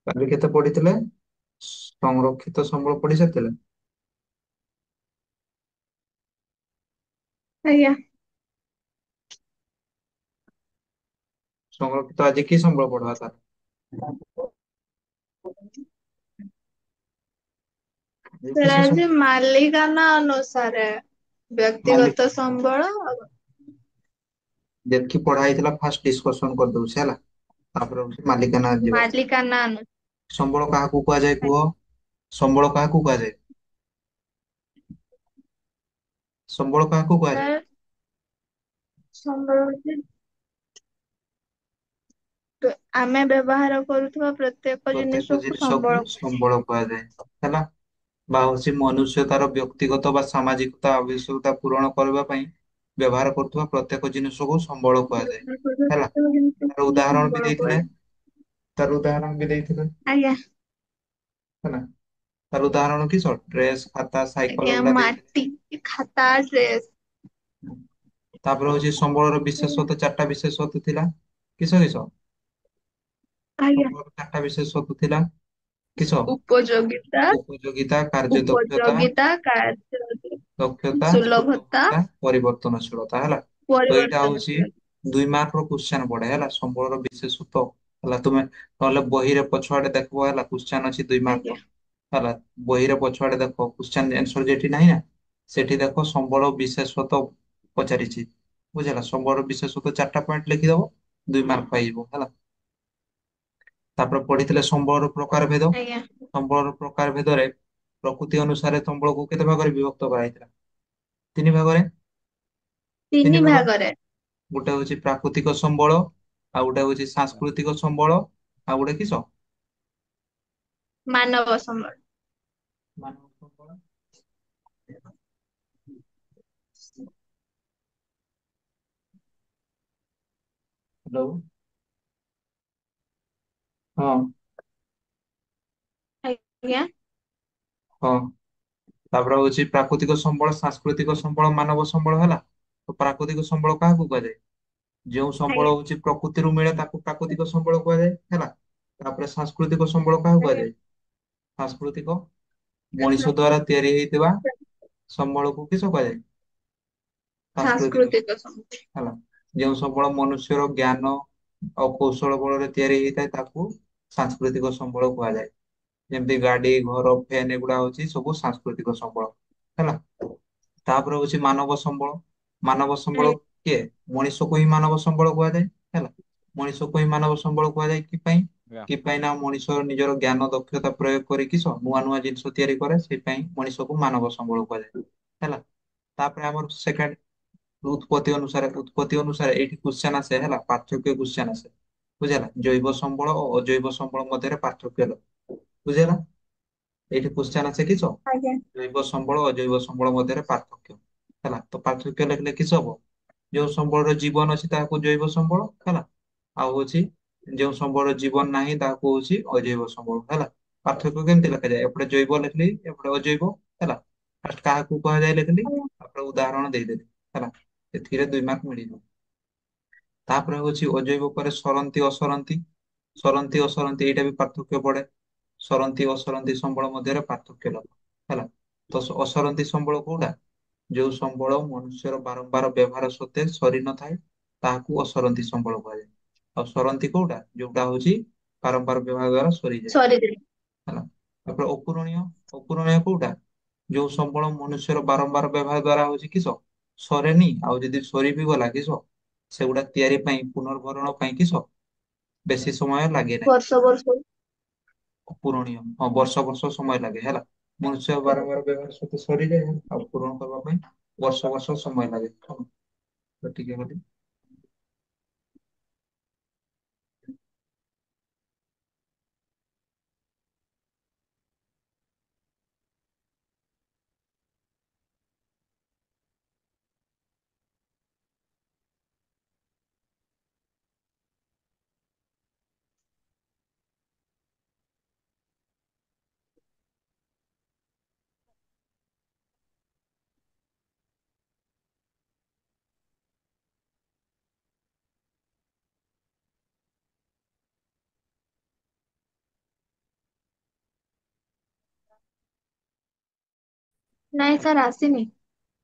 କାଲି କେତେ ପଢିଥିଲେ? ସଂରକ୍ଷିତ ସମ୍ବଳ ପଢି ସାରିଥିଲେ? ଆଜ୍ଞା। ସଂରକ୍ଷିତ ଆଜି କି ସମ୍ବଳ ପଢବା ତାର? ଆଜି ସେଟା କିସ ହଉଛି ମାଲିକାନା ଅନୁସାରେ ମାଲିକ ବ୍ୟକ୍ତିଗତ ସମ୍ବଳ। ଯେତିକି ପଢା ହେଇଥିଲା ଫାଷ୍ଟ ଡିସକସନ କରିଦଉଛି ହେଲା। ତାପରେ ହଉଛି ମାଲିକାନା ଯିବା। ମାଲିକାନା ସମ୍ବଳ କାହାକୁ କୁହାଯାଏ କୁହ? ସମ୍ବଳ କାହାକୁ କୁହାଯାଏ? ସମ୍ବଳ କାହାକୁ କୁହାଯାଏ? ଅନୁସାରେ ସମ୍ବଳ ହଉଛି ଆମେ ବ୍ୟବହାର କରୁଥିବା ପ୍ରତ୍ୟେକ ପ୍ରତ୍ୟେକ ଜିନିଷକୁ ଜିନିଷକୁ ସମ୍ବଳ ସମ୍ବଳ କୁହାଯାଏ ହେଲା। ବା ହଉଛି ମନୁଷ୍ୟ ତାର ବ୍ୟକ୍ତିଗତ ବା ସାମାଜିକତା ଆବଶ୍ୟକତା ପୂରଣ କରିବା ପାଇଁ ବ୍ୟବହାର କରୁଥିବା ପ୍ରତ୍ୟେକ ଜିନିଷକୁ ସମ୍ବଳ କୁହାଯାଏ ହେଲା। ତାର ଉଦାହରଣ ବି ସମ୍ବଳ ଦେଇଥିଲେ। କୁହାଯାଏ। ତାର ଉଦାହରଣ ବି ଦେଇଥିଲେ ଆଜ୍ଞା। ହେଲା। ତାର ଉଦାହରଣ କିସ? ଡ୍ରେସ, ଖାତା, ସାଇକେଲ ଆଜ୍ଞା ଗୁଡା ଦେଇଥିଲେ। ମାଟି, ଖାତା, ଡ୍ରେସ। ତାପରେ ହଉଛି ସମ୍ବଳର ବିଶେଷତ ଚାରିଟା ବିଶେଷତ ଥିଲା। କିସ କିସ? ଆଜ୍ଞା। ସମ୍ବଳର ଚାରିଟା ବିଶେଷତ ଥିଲା। କିସ? ଉପଯୋଗିତା, ଉପଯୋଗିତା, କାର୍ଯ୍ୟଦକ୍ଷତା, ଉପଯୋଗିତା, କାର୍ଯ୍ୟ, ଦକ୍ଷତା, ସୁଲଭତା, ସୁଲଭତା, ପରିବର୍ତ୍ତନଶୀଳତା ହେଲା। ତ ଏଇଟା ହଉଛି ପରିବର୍ତ୍ତନଶୀଳ। 2 ମାର୍କ ର କ୍ୱେଶ୍ଚନ ପଡେ ହେଲା। ସମ୍ବଳର ବିଶେଷତ୍ଵ ହେଲା। ତୁମେ ନହେଲେ ବହିରେ ପଛଆଡେ ଦେଖିବ ହେଲା, କ୍ୱେଶ୍ଚନ ଅଛି 2 ମାର୍କ ଆଜ୍ଞା। ର ହେଲା। ବହିରେ ପଛଆଡେ ଦେଖ କ୍ୱେଶ୍ଚନ ଆନ୍ସର ଯେଠି ନାହିଁ ନା, ସେଠି ଦେଖ ସମ୍ବଳ ବିଶେଷତ୍ଵ ପଚାରିଛି। ବୁଝିଲା? ସମ୍ବଳର ବିଶେଷତ୍ଵ ଚାରିଟା ପଏଣ୍ଟ ଲେଖିଦବ, 2 ମାର୍କ ପାଇଯିବ ହେଲା। ତାପରେ ପଢିଥିଲେ ସମ୍ବଳର ପ୍ରକାର ଭେଦ। ଆଜ୍ଞା। ସମ୍ବଳର ପ୍ରକାର ଭେଦରେ ପ୍ରକୃତି ଅନୁସାରେ ସମ୍ବଳକୁ କେତେ ଭାଗରେ ବିଭକ୍ତ କରାଯାଇଥିଲା? 3 ଭାଗରେ। ତିନି ତିନି ଭାଗ। ଭାଗରେ। ଗୋଟେ ହଉଛି ପ୍ରାକୃତିକ ସମ୍ବଳ, ଆଉ ଗୋଟେ ହଉଛି ସାଂସ୍କୃତିକ ସମ୍ବଳ, ଆଉ ଗୋଟେ କିସ? ମାନବ ସମ୍ବଳ। ମାନବ ସମ୍ବଳ। ହ୍ୟାଲୋ। ହଁ। ଆଜ୍ଞା। ହଁ। ତାପରେ ହଉଛି ପ୍ରାକୃତିକ ସମ୍ବଳ, ସାଂସ୍କୃତିକ ସମ୍ବଳ, ମାନବ ସମ୍ବଳ ହେଲା। ତ ପ୍ରାକୃତିକ ସମ୍ବଳ କାହାକୁ କୁହାଯାଏ? ଯେଉଁ ସମ୍ବଳ ଆଜ୍ଞା। ହଉଛି ପ୍ରକୃତିରୁ ମିଳେ ତାକୁ ପ୍ରାକୃତିକ ସମ୍ବଳ କୁହାଯାଏ ହେଲା। ତାପରେ ସାଂସ୍କୃତିକ ସମ୍ବଳ କାହାକୁ ଆଜ୍ଞା। କୁହାଯାଏ? ସାଂସ୍କୃତିକ ମଣିଷ ଦ୍ଵାରା ତିଆରି ହେଇଥିବା ସମ୍ବଳକୁ କିସ କୁହାଯାଏ? ସାଂସ୍କୃତିକ ସାଂସ୍କୃତିକ ସମ୍ବଳ। ହେଲା। ଯେଉଁ ସମ୍ବଳ ମନୁଷ୍ୟର ଜ୍ଞାନ ଆଉ କୌଶଳ ବଳରେ ତିଆରି ହେଇଥାଏ ତାକୁ ସାଂସ୍କୃତିକ ସମ୍ବଳ କୁହାଯାଏ। ଯେମିତି ଗାଡି, ଘର, ଫ୍ୟାନ ଏଗୁଡା ହଉଛି ସବୁ ସାଂସ୍କୃତିକ ସମ୍ବଳ ହେଲା। ତାପରେ ହଉଛି ମାନବ ସମ୍ବଳ। ମାନବ ସମ୍ବଳ ଆଜ୍ଞା। କିଏ? ମଣିଷକୁ ହିଁ ମାନବ ସମ୍ବଳ କୁହାଯାଏ ହେଲା। ମଣିଷକୁ ହିଁ ମାନବ ସମ୍ବଳ କୁହାଯାଏ କି ପାଇଁ? କି ପାଇଁ ନା ମଣିଷ ନିଜର ଜ୍ଞାନ ଦକ୍ଷତା ପ୍ରୟୋଗ କରି କିସ ନୂଆ ନୂଆ ଜିନିଷ ତିଆରି କରେ, ସେଇ ପାଇଁ ମଣିଷକୁ ମାନବ ସମ୍ବଳ କୁହାଯାଏ ହେଲା। ତାପରେ ଆମର ସେକେଣ୍ଡ ଉତ୍ପତ୍ତି ଅନୁସାରେ ଏଇଠି କ୍ୱେଶ୍ଚନ ଆସେ ହେଲା, ପାର୍ଥକ୍ୟ କ୍ୱେଶ୍ଚନ ଆସେ। ବୁଝିହେଲା? ଜୈବ ସମ୍ବଳ ଓ ଅଜୈବ ସମ୍ବଳ ମଧ୍ୟରେ ପାର୍ଥକ୍ୟ ବୁଝିହେଲା? ଏଇଠି କ୍ୱେଶ୍ଚନ ଆସେ କିସ? ଆଜ୍ଞା। ଜୈବ ସମ୍ବଳ ଓ ଅଜୈବ ସମ୍ବଳ ମଧ୍ୟରେ ପାର୍ଥକ୍ୟ ହେଲା। ତ ପାର୍ଥକ୍ୟ ଲେଖିଲେ କିସ ହବ? ଯୋଉ ସମ୍ବଳର ଜୀବନ ଅଛି ତାହାକୁ ଜୈବ ସମ୍ବଳ ହେଲା। ଆଉ ହଉଛି ଯେଉଁ ସମ୍ବଳର ଜୀବନ ନାହିଁ ତାହାକୁ ହଉଛି ଅଜୈବ ସମ୍ବଳ ହେଲା। ପାର୍ଥକ୍ୟ କେମିତି ଲେଖାଯାଏ? ଏପଟେ ଜୈବ ଲେଖିଲି, ଏପଟେ ଅଜୈବ ହେଲା। ଫାଷ୍ଟ କାହାକୁ କୁହାଯାଏ ଲେଖିଲି, ତାପରେ ଉଦାହରଣ ଦେଇଦେଲି ହେଲା। ଏଥିରେ 2 ମାର୍କ ମିଳିଯିବ। ତାପରେ ହଉଛି ଅଜୈବ ପରେ ସରନ୍ତି ଅସରନ୍ତି। ସରନ୍ତି ଅସରନ୍ତି ଏଇଟା ବି ପାର୍ଥକ୍ୟ ପଡେ। ସରନ୍ତି ଅସରନ୍ତି ସମ୍ବଳ ମଧ୍ୟରେ ପାର୍ଥକ୍ୟ ହେଲା। ତ ଅସରନ୍ତି ସମ୍ବଳ କୋଉଟା? ଯୋଉ ସମ୍ବଳ ମନୁଷ୍ୟର ବାରମ୍ବାର ବ୍ୟବହାର ସତ୍ତ୍ୱେ ସରି ନଥାଏ ତାହାକୁ ଅସରନ୍ତି ସମ୍ବଳ କୁହାଯାଏ। ଆଉ ସରନ୍ତି କୋଉଟା? ଯୋଉଟା ହଉଛି ବାରମ୍ବାର ବ୍ୟବହାର ଦ୍ଵାରା ସରିଯାଏ ସରିଦେଲି। ହେଲା। ତାପରେ ଅପୂରଣୀୟ। ଅପୂରଣୀୟ କୋଉଟା? ଯୋଉ ସମ୍ବଳ ମନୁଷ୍ୟର ବାରମ୍ବାର ବ୍ୟବହାର ଦ୍ଵାରା ହଉଛି କିସ ସରେନି, ଆଉ ଯଦି ସରି ବିି ଗଲା କିସ ସେଗୁଡା ତିଆରି ପାଇଁ ପୁନର୍ଭରଣ ପାଇଁ କିସ ବେଶୀ ସମୟ ଲାଗେ ନାହିଁ। ବର୍ଷ ବର୍ଷ। ଅପୂରଣୀୟ ହଁ, ବର୍ଷ ବର୍ଷ ସମୟ ଲାଗେ ହେଲା। ମନୁଷ୍ୟ ବାରମ୍ବାର ବ୍ୟବହାର ସତ୍ତ୍ୱେ ସରିଯାଏ, ଆଉ ପୂରଣ କରିବା ପାଇଁ ବର୍ଷ ବର୍ଷ ସମୟ ଲାଗେ। ତ ଟିକେ ବୋଲି ନାଇଁ ସାର୍ ଆସିନି।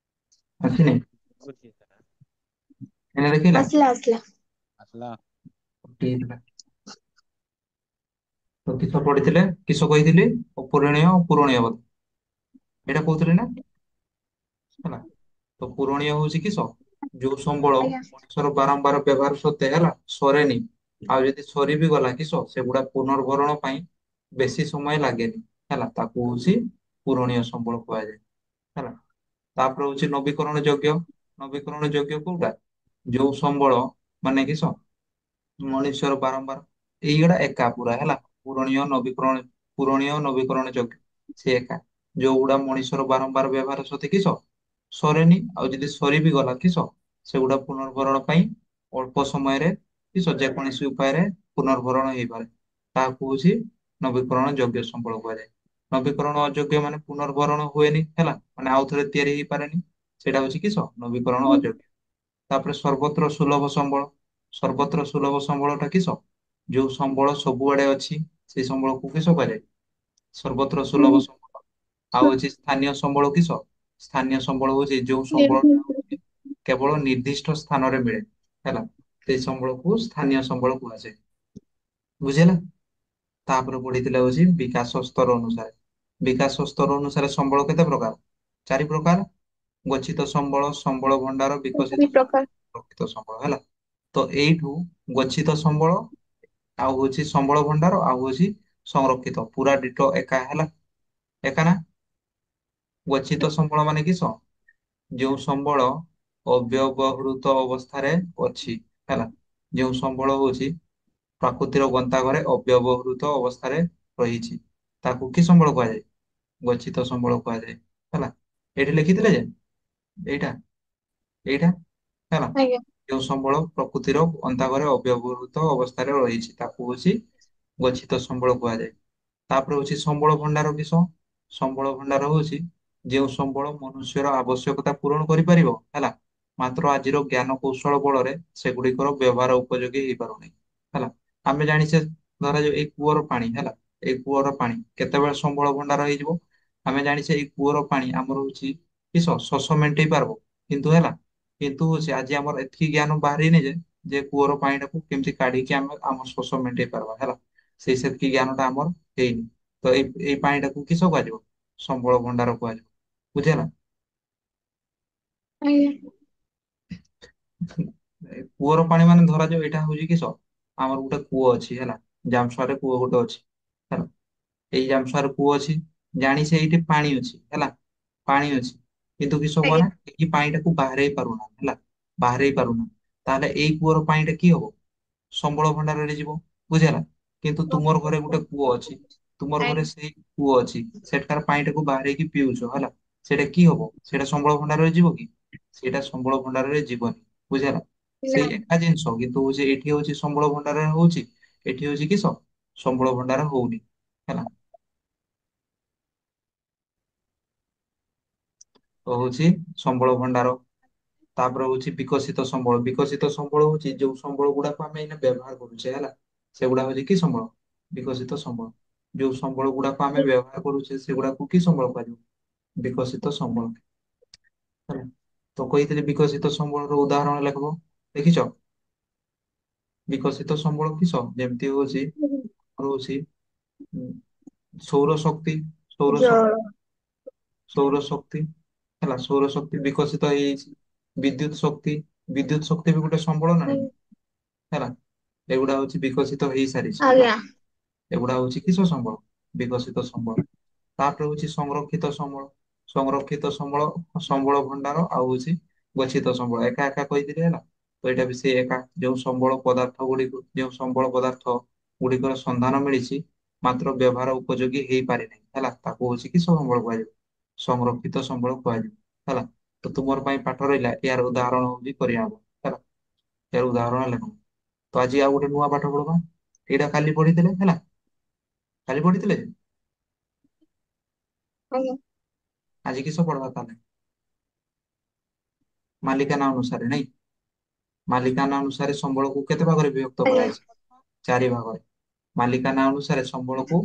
ଆସିନି? ଏନେ ଦେଖିଲା? ଆସିଲା ଆସିଲା। ଠିକ। ତ କିସ ପଢିଥିଲେ? କିସ କହିଥିଲି? ଅପୂରଣୀୟ ପୂରଣୀୟ ବୋଧେ ଏଇଟା କହୁଥିଲେ ନା? ହେଲା। ତ ପୂରଣୀୟ ହଉଛି କିସ? ଯୋଉ ସମ୍ବଳ ଆଜ୍ଞା। ମଣିଷର ବାରମ୍ବାର ବ୍ୟବହାର ସତ୍ତ୍ୱେ ହେଲା ସରେନି, ଆଉ ଯଦି ସରି ବି ଗଲା କିସ ସେଗୁଡା ପୁନର୍ଭରଣ ପାଇଁ ବେଶୀ ସମୟ ଲାଗେନି, ହେଲା ତାକୁ ହଉଛି ପୂରଣୀୟ ସମ୍ବଳ କୁହାଯାଏ। ହେଲା। ତାପରେ ହଉଛି ନବୀକରଣ ଯୋଗ୍ୟ। ନବୀକରଣ ଯୋଗ୍ୟ କୋଉଟା? ଯୋଉ ସମ୍ବଳ ମାନେ କିସ ମଣିଷର ବାରମ୍ବାର ଏଇଗୁଡା ଏକା ପୁରା ହେଲା। ପୂରଣୀୟ ନବୀକରଣ ଯୋଗ୍ୟ ସେ ଏକା। ଯୋଉଗୁଡା ମଣିଷର ବାରମ୍ବାର ବ୍ୟବହାର ସତ୍ତ୍ୱେ କିସ ସରେନି, ଆଉ ଯଦି ସରି ବି ଗଲା କିସ ସେଗୁଡା ପୁନର୍ଭରଣ ପାଇଁ ଅଳ୍ପ ସମୟରେ କିସ ଯେକୌଣସି ଉପାୟରେ ପୁନର୍ଭରଣ ହେଇପାରେ, ତାହାକୁ ହଉଛି ନବୀକରଣ ଯୋଗ୍ୟ ସମ୍ବଳ କୁହାଯାଏ। ନବୀକରଣ ଅଯୋଗ୍ୟ ମାନେ ପୁନର୍ଭରଣ ହୁଏନି, ହେଲା ମାନେ ଆଉ ଥରେ ତିଆରି ହେଇପାରେନି, ସେଇଟା ହଉଛି କିସ ନବୀକରଣ ଅଯୋଗ୍ୟ। ତାପରେ ସର୍ବତ୍ର ସୁଲଭ ସମ୍ବଳ। ସର୍ବତ୍ର ସୁଲଭ ସମ୍ବଳ ଟା କିସ? ଯୋଉ ସମ୍ବଳ ସବୁଆଡେ ଅଛି ସେଇ ସମ୍ବଳକୁ କିସ କୁହାଯାଏ? ସର୍ବତ୍ର ସୁଲଭ ସମ୍ବଳ। ଆଉ ଅଛି ସ୍ଥାନୀୟ ସମ୍ବଳ କିସ? ସ୍ଥାନୀୟ ସମ୍ବଳ ହଉଛି ଯୋଉ ସମ୍ବଳଟା ହଉଛି କେବଳ ନିର୍ଦ୍ଦିଷ୍ଟ ସ୍ଥାନରେ ମିଳେ, ହେଲା ସେଇ ସମ୍ବଳକୁ ସ୍ଥାନୀୟ ସମ୍ବଳ କୁହାଯାଏ। ବୁଝିହେଲା? ତାପରେ ପଢିଥିଲେ ହଉଛି ବିକାଶ ସ୍ତର ଅନୁସାରେ। ବିକାଶ ସ୍ତର ଅନୁସାରେ ସମ୍ବଳ କେତେ ପ୍ରକାର? ଚାରି ପ୍ରକାର। ଗଚ୍ଛିତ ସମ୍ବଳ, ସମ୍ବଳ ଭଣ୍ଡାର, ଦୁଇ ବିକଶିତ ସମ୍ବଳ, ପ୍ରକାର। ସଂରକ୍ଷିତ ସମ୍ବଳ, ହେଲା। ତ ଏଇଠୁ ଗଚ୍ଛିତ ସମ୍ବଳ, ଆଉ ହଉଛି ସମ୍ବଳ ଭଣ୍ଡାର, ଆଉ ହଉଛି ସଂରକ୍ଷିତ, ପୁରା ଡିଟୋ ଏକା ହେଲା। ଏକା ନା? ଗଚ୍ଛିତ ସମ୍ବଳ ମାନେ କିସ? ଯେଉଁ ସମ୍ବଳ ଅବ୍ୟବହୃତ ଅବସ୍ଥାରେ ଅଛି, ହେଲା। ଯେଉଁ ସମ୍ବଳ ହଉଛି ପ୍ରକୃତିର ଗନ୍ତାଘରେ ଅବ୍ୟବହୃତ ଅବସ୍ଥାରେ ରହିଛି, ତାକୁ କି ସମ୍ବଳ କୁହାଯାଏ? ଗଚ୍ଛିତ ସମ୍ବଳ କୁହାଯାଏ, ହେଲା। ଏଇଠି ଲେଖିଥିଲେ ଯେ ଏଇଟା ଏଇଟା ହେଲା। ଆଜ୍ଞା। ଯେଉଁ ସମ୍ବଳ ପ୍ରକୃତିର ଗନ୍ତାଘରେ ଅବ୍ୟବହୃତ ଅବସ୍ଥାରେ ରହିଛି ତାକୁ ହଉଛି ଗଚ୍ଛିତ ସମ୍ବଳ କୁହାଯାଏ। ତାପରେ ହଉଛି ସମ୍ବଳ ଭଣ୍ଡାର କିସ? ସମ୍ବଳ ଭଣ୍ଡାର ହଉଛି ଯେଉଁ ସମ୍ବଳ ମନୁଷ୍ୟର ଆବଶ୍ୟକତା ପୂରଣ କରିପାରିବ, ହେଲା ମାତ୍ର ଆଜିର ଜ୍ଞାନ କୌଶଳ ବଳରେ ସେଗୁଡିକର ବ୍ୟବହାର ଉପଯୋଗୀ ହେଇପାରୁନି, ହେଲା। ଆମେ ଜାଣିଛେ ଧରାଯାଉ ଏଇ କୂଅର ପାଣି, ହେଲା ଏଇ କୂଅର ପାଣି କେତେବେଳେ ସମ୍ବଳ ଭଣ୍ଡାର ହେଇଯିବ? ଆମେ ଜାଣିଛେ ଏଇ କୂଅର ପାଣି ଆମର ହଉଛି କିସ ଶୋଷ ମେଣ୍ଟେଇ ପାରବ, କିନ୍ତୁ ହେଲା କିନ୍ତୁ ହଉଛି ଆଜି ଆମର ଏତିକି ଜ୍ଞାନ ବାହାରିନି ଯେ କୂଅର ପାଣି ଟାକୁ କେମିତି କାଢିକି ଆମେ ଆମ ଶୋଷ ମେଣ୍ଟେଇ ପାରବା, ହେଲା। ସେତିକି ଜ୍ଞାନ ଟା ଆମର ହେଇନି। ତ ଏଇ ପାଣି ଟାକୁ କିସ କୁହାଯିବ? ସମ୍ବଳ ଭଣ୍ଡାର କୁହାଯିବ। ବୁଝିହେଲା? ଆଜ୍ଞା। କୂଅର ପାଣି ମାନେ ଧରାଯାଉ ଏଇଟା ହଉଛି କିସ ଆମର ଗୋଟେ କୂଅ ଅଛି, ହେଲା ଜାମସାରେ କୂଅ ଗୋଟେ ଅଛି, ହେଲା। ଏଇ ଜାମସାରେ କୂଅ ଅଛି, ଜାଣିଛେ ଏଇଠି ପାଣି ଅଛି, ହେଲା ପାଣି ଅଛି, କିନ୍ତୁ କିସ ଆଜ୍ଞା। କହନା ଏଇ ପାଣି ଟାକୁ ବାହାରେଇ ପାରୁନା, ହେଲା ବାହାରେଇ ପାରୁନା। ତାହେଲେ ଏଇ କୂଅର ପାଣି ଟା କି ହବ? ସମ୍ବଳ ଭଣ୍ଡାରରେ ଯିବ। ବୁଝିହେଲା? କିନ୍ତୁ ତୁମର ଘରେ ଗୋଟେ କୂଅ ଅଛି, ତୁମର ଘରେ ଆଜ୍ଞା। ସେଇ କୂଅ ଅଛି, ସେଠାର ପାଣି ଟାକୁ ବାହାରଇକି ପିଉଛ, ହେଲା ସେଇଟା କି ହବ? ସେଇଟା ସମ୍ବଳ ଭଣ୍ଡାରରେ ଯିବ କି? ସେଇଟା ସମ୍ବଳ ଭଣ୍ଡାରରେ ଯିବନି। ବୁଝିହେଲା? ନା। ସେଇ ଏକା ଜିନିଷ କିନ୍ତୁ ହଉଛି ଏଠି ହଉଛି ସମ୍ବଳ ଭଣ୍ଡାରରେ ହଉଛି, ଏଠି ହଉଛି କିସ ସମ୍ବଳ ଭଣ୍ଡାର ହଉନି, ହେଲା। ତ ହଉଛି ସମ୍ବଳ ଭଣ୍ଡାର। ତାପରେ ହଉଛି ବିକଶିତ ସମ୍ବଳ। ବିକଶିତ ସମ୍ବଳ ହଉଛି ଯୋଉ ସମ୍ବଳ ଗୁଡାକୁ ଆମେ ଏଇନା ବ୍ୟବହାର କରୁଛେ, ହେଲା ସେଗୁଡା ହଉଛି କି ସମ୍ବଳ? ବିକଶିତ ସମ୍ବଳ। ଯୋଉ ସମ୍ବଳ ଗୁଡାକୁ ଆମେ ବ୍ୟବହାର କରୁଛେ ସେଗୁଡାକୁ କି ସମ୍ବଳ କୁହାଯିବ? ବିକଶିତ ସମ୍ବଳ, ହେଲା। ତ କହିଥିଲି ବିକଶିତ ସମ୍ବଳର ଉଦାହରଣ ଲେଖିବ। ଦେଖିଛ? ବିକଶିତ ସମ୍ବଳ କିସ? ଯେମିତି ହଉଛି ରହୁଛି ଉଁ, ସୌର ଶକ୍ତି। ସୌର ଶକ୍ତି, ଜଳ। ସୌର ଶକ୍ତି, ହେଲା ସୌର ଶକ୍ତି ବିକଶିତ ହେଇଯାଇଛି। ବିଦ୍ୟୁତ ଶକ୍ତି, ବିଦ୍ୟୁତ ଶକ୍ତି ବି ଗୋଟେ ସମ୍ବଳ ନା ନାଇଁ? ହେଲା। ଏଗୁଡା ହଉଛି ବିକଶିତ ହେଇସାରିଛି, ହେଲା। ଆଜ୍ଞା। ଏଗୁଡା ହଉଛି କିସ ସମ୍ବଳ? ବିକଶିତ ସମ୍ବଳ। ତାପରେ ହଉଛି ସଂରକ୍ଷିତ ସମ୍ବଳ। ସଂରକ୍ଷିତ ସମ୍ବଳ, ସମ୍ବଳ ଭଣ୍ଡାର ଆଉ ହଉଛି ଗଚ୍ଛିତ ସମ୍ବଳ ଏକା ଏକା କହିଥିଲି, ହେଲା। ତ ଏଇଟା ବି ସେ ଏକା। ଯୋଉ ସମ୍ବଳ ପଦାର୍ଥ ଗୁଡିକୁ, ଯେଉଁ ସମ୍ବଳ ପଦାର୍ଥ ଗୁଡିକର ସନ୍ଧାନ ମିଳିଛି ମାତ୍ର ବ୍ୟବହାର ଉପଯୋଗୀ ହେଇପାରିନାହିଁ, ହେଲା ତାକୁ ହଉଛି କି ସମ୍ବଳ କୁହାଯିବ? ସଂରକ୍ଷିତ ସମ୍ବଳ କୁହାଯିବ, ହେଲା। ତ ତୁମର ପାଇଁ ପାଠ ରହିଲା ଏହାର ଉଦାହରଣ ହଉଛି କରିହବ, ହେଲା। ଏହାର ଉଦାହରଣ ଲେଖ। ତ ଆଜି ଆଉ ଗୋଟେ ନୂଆ ପାଠ ପଢବା। ଏଇଟା କାଲି ପଢିଥିଲେ, ହେଲା କାଲି ପଢିଥିଲେ। ଆଜ୍ଞା। ଆଜି କିସ ପଢବା ତାହେଲେ? ମାଲିକାନା ଅନୁସାରେ, ନାଇଁ? ମାଲିକାନା ଅନୁସାରେ ସମ୍ବଳକୁ କେତେ ଭାଗରେ ବିଭକ୍ତ ଆଜ୍ଞା। କରାଯାଇଛି? ଚାରି ଭାଗରେ। ମାଲିକାନା ଅନୁସାରେ ସମ୍ବଳକୁ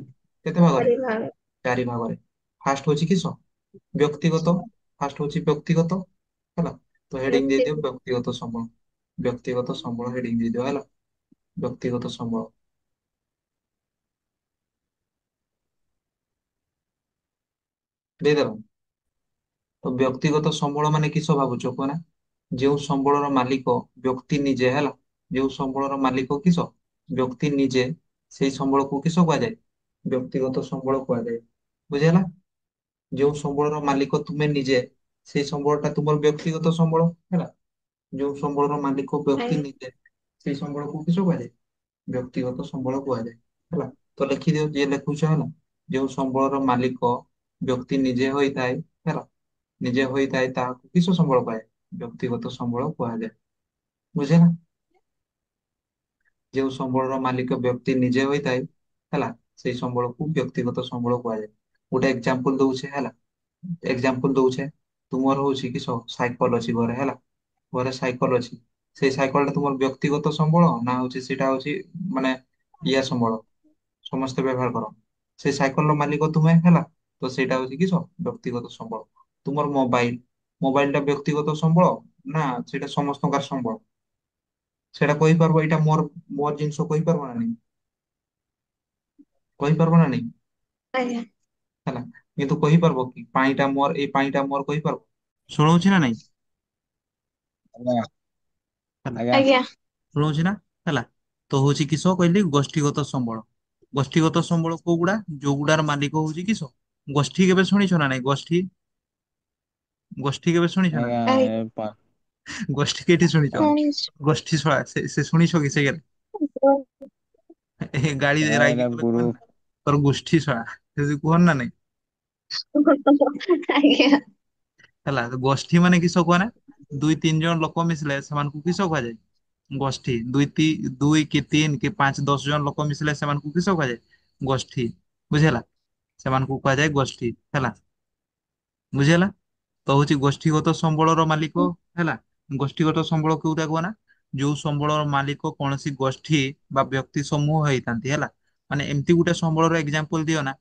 କେତେ ଭାଗରେ? ଚାରି ଭାଗ। ଚାରି ଭାଗରେ। ଫାଷ୍ଟ ହଉଛି କିସ? ବ୍ୟକ୍ତିଗତ, ଫାଷ୍ଟ ହଉଛି ବ୍ୟକ୍ତିଗତ ହେଲା। ତ ହେଡିଙ୍ଗ ଦେଇଦିଅ ବ୍ୟକ୍ତିଗତ ସମ୍ବଳ। ବ୍ୟକ୍ତିଗତ ସମ୍ବଳ ହେଡିଙ୍ଗ ଦେଇଦିଅ ହେଲା। ବ୍ୟକ୍ତିଗତ ସମ୍ବଳ ଦେଇଦେଲ। ତ ବ୍ୟକ୍ତିଗତ ସମ୍ବଳ ମାନେ କିସ ଭାବୁଛ କୁହନା? ଯେଉଁ ସମ୍ବଳର ମାଲିକ ବ୍ୟକ୍ତି ନିଜେ ହେଲା। ଯେଉଁ ସମ୍ବଳର ମାଲିକ କିସ? ବ୍ୟକ୍ତି ନିଜେ। ସେଇ ସମ୍ବଳକୁ କିସ କୁହାଯାଏ? ବ୍ୟକ୍ତିଗତ ସମ୍ବଳ କୁହାଯାଏ। ବୁଝିହେଲା? ଯେଉଁ ସମ୍ବଳର ମାଲିକ ତୁମେ ନିଜେ, ସେଇ ସମ୍ବଳଟା ତୁମର ବ୍ୟକ୍ତିଗତ ସମ୍ବଳ ହେଲା। ଯେଉଁ ସମ୍ବଳର ମାଲିକ ବ୍ୟକ୍ତି ନିଜେ, ସେଇ ସମ୍ବଳକୁ କିସ କୁହାଯାଏ? ବ୍ୟକ୍ତିଗତ ସମ୍ବଳ କୁହାଯାଏ ହେଲା। ତ ଲେଖିଦିଅ ଯିଏ ଲେଖୁଛ ହେଲା। ଯେଉଁ ସମ୍ବଳର ମାଲିକ ବ୍ୟକ୍ତି ନିଜେ ହୋଇଥାଏ ହେଲା, ନିଜେ ହୋଇଥାଏ ତାହାକୁ କିସ ସମ୍ବଳ କୁହାଯାଏ? ବ୍ୟକ୍ତିଗତ ସମ୍ବଳ କୁହାଯାଏ। ବୁଝିଲା? ଯେଉଁ ସମ୍ବଳର ମାଲିକ ବ୍ୟକ୍ତି ନିଜେ ହୋଇଥାଏ ହେଲା, ସେଇ ସମ୍ବଳକୁ ବ୍ୟକ୍ତିଗତ ସମ୍ବଳ କୁହାଯାଏ। ଗୋଟେ ଏକ୍ସାମ୍ପଲ ଦଉଛେ ହେଲା। ଏକ୍ସାମ୍ପଲ ଦଉଛେ, ତୁମର ହଉଛି କିସ ସାଇକେଲ ଅଛି ଘରେ ହେଲା। ଘରେ ସାଇକେଲ ଅଛି। ସେଇ ସାଇକେଲ ଟା ତୁମର ବ୍ୟକ୍ତିଗତ ସମ୍ବଳ ନା ହଉଛି ସେଇଟା ହଉଛି ମାନେ ଇଏ ସମ୍ବଳ, ସମସ୍ତେ ବ୍ୟବହାର କର। ସେଇ ସାଇକେଲର ମାଲିକ ତୁମେ ହେଲା। ତ ସେଇଟା ହଉଛି କିସ ବ୍ୟକ୍ତିଗତ ସମ୍ବଳ। ତୁମର ମୋବାଇଲ, ମୋବାଇଲ ଟା ବ୍ୟକ୍ତିଗତ ସମ୍ବଳ ନା ସେଇଟା ସମସ୍ତଙ୍କର ସମ୍ବଳ? ସେଇଟା କହିପାରିବ ଏଇଟା ମୋର, ମୋର ଜିନିଷ କହିପାରିବ ନା ନାଇଁ? କହିପାରିବ ନା ନାଇଁ? ଆଜ୍ଞା। ହେଲା। କିନ୍ତୁ କହିପାରିବ କି ପାଣିଟା ମୋର, ଏଇ ପାଣିଟା ମୋର କହିପାରିବ? ଶୁଣଉଛି ନା ନାଇଁ? ଆଜ୍ଞା ହେଲା। ଆଜ୍ଞା ଆଜ୍ଞା। ଶୁଣଉଛି ନା? ହେଲା। ତ ହଉଛି କିସ କହିଲି ଗୋଷ୍ଠୀଗତ ସମ୍ବଳ। ଗୋଷ୍ଠୀଗତ ସମ୍ବଳ କୋଉଗୁଡା? ଯୋଉଗୁଡାର ମାଲିକ ହଉଛି କିସ? ଗୋଷ୍ଠୀ କେବେ ଶୁଣିଛ ନା ନାଇଁ? ଗୋଷ୍ଠୀ, ଗୋଷ୍ଠୀ କେବେ ଶୁଣିଛ ନା? ଆଜ୍ଞା ଗୋଷ୍ଠୀ କେଠି ଶୁଣିଛ? ଶୁଣିଛି। ଗୋଷ୍ଠୀ ଶୁଣା ସେ ଶୁଣିଛ କି ସେ ଗାଳି ଆଜ୍ଞା ରାଗି ଏଇଟା ଗଲେ କୁହନ ଗ୍ରୁପ ନା ତୋର ଗୋଷ୍ଠୀ ଶଳା ସେ କୁହନ ନା ନାଇଁ? ଆଜ୍ଞା। ହେଲା। ଗୋଷ୍ଠୀ ମାନେ କିସ କୁହନା? ଦୁଇ ତିନି ଜଣ ଲୋକ ମିଶିଲେ ସେମାନଙ୍କୁ କିସ କୁହାଯାଏ? ଗୋଷ୍ଠୀ। ଦୁଇ କି ତିନି କି ପାଞ୍ଚ ଦଶ ଜଣ ଲୋକ ମିଶିଲେ ସେମାନଙ୍କୁ କିସ କୁହାଯାଏ? ଗୋଷ୍ଠୀ। ବୁଝିହେଲା? ସେମାନଙ୍କୁ କୁହାଯାଏ ଗୋଷ୍ଠୀ ହେଲା। ବୁଝିହେଲା? ତ ହଉଛି ଗୋଷ୍ଠୀଗତ ସମ୍ବଳର ମାଲିକ ହେଲା। ଗୋଷ୍ଠୀଗତ ସମ୍ବଳ କୋଉଟା କୁହ ନା? ଯୋଉ ସମ୍ବଳର ମାଲିକ କୌଣସି ଗୋଷ୍ଠୀ ବା ବ୍ୟକ୍ତି ସମୂହ ହେଇଥାନ୍ତି ହେଲା। ମାନେ ଏମିତି ଗୋଟେ ସମ୍ବଳର ଏକ୍ଜାମ୍ପଲ ଦିଅ ନା,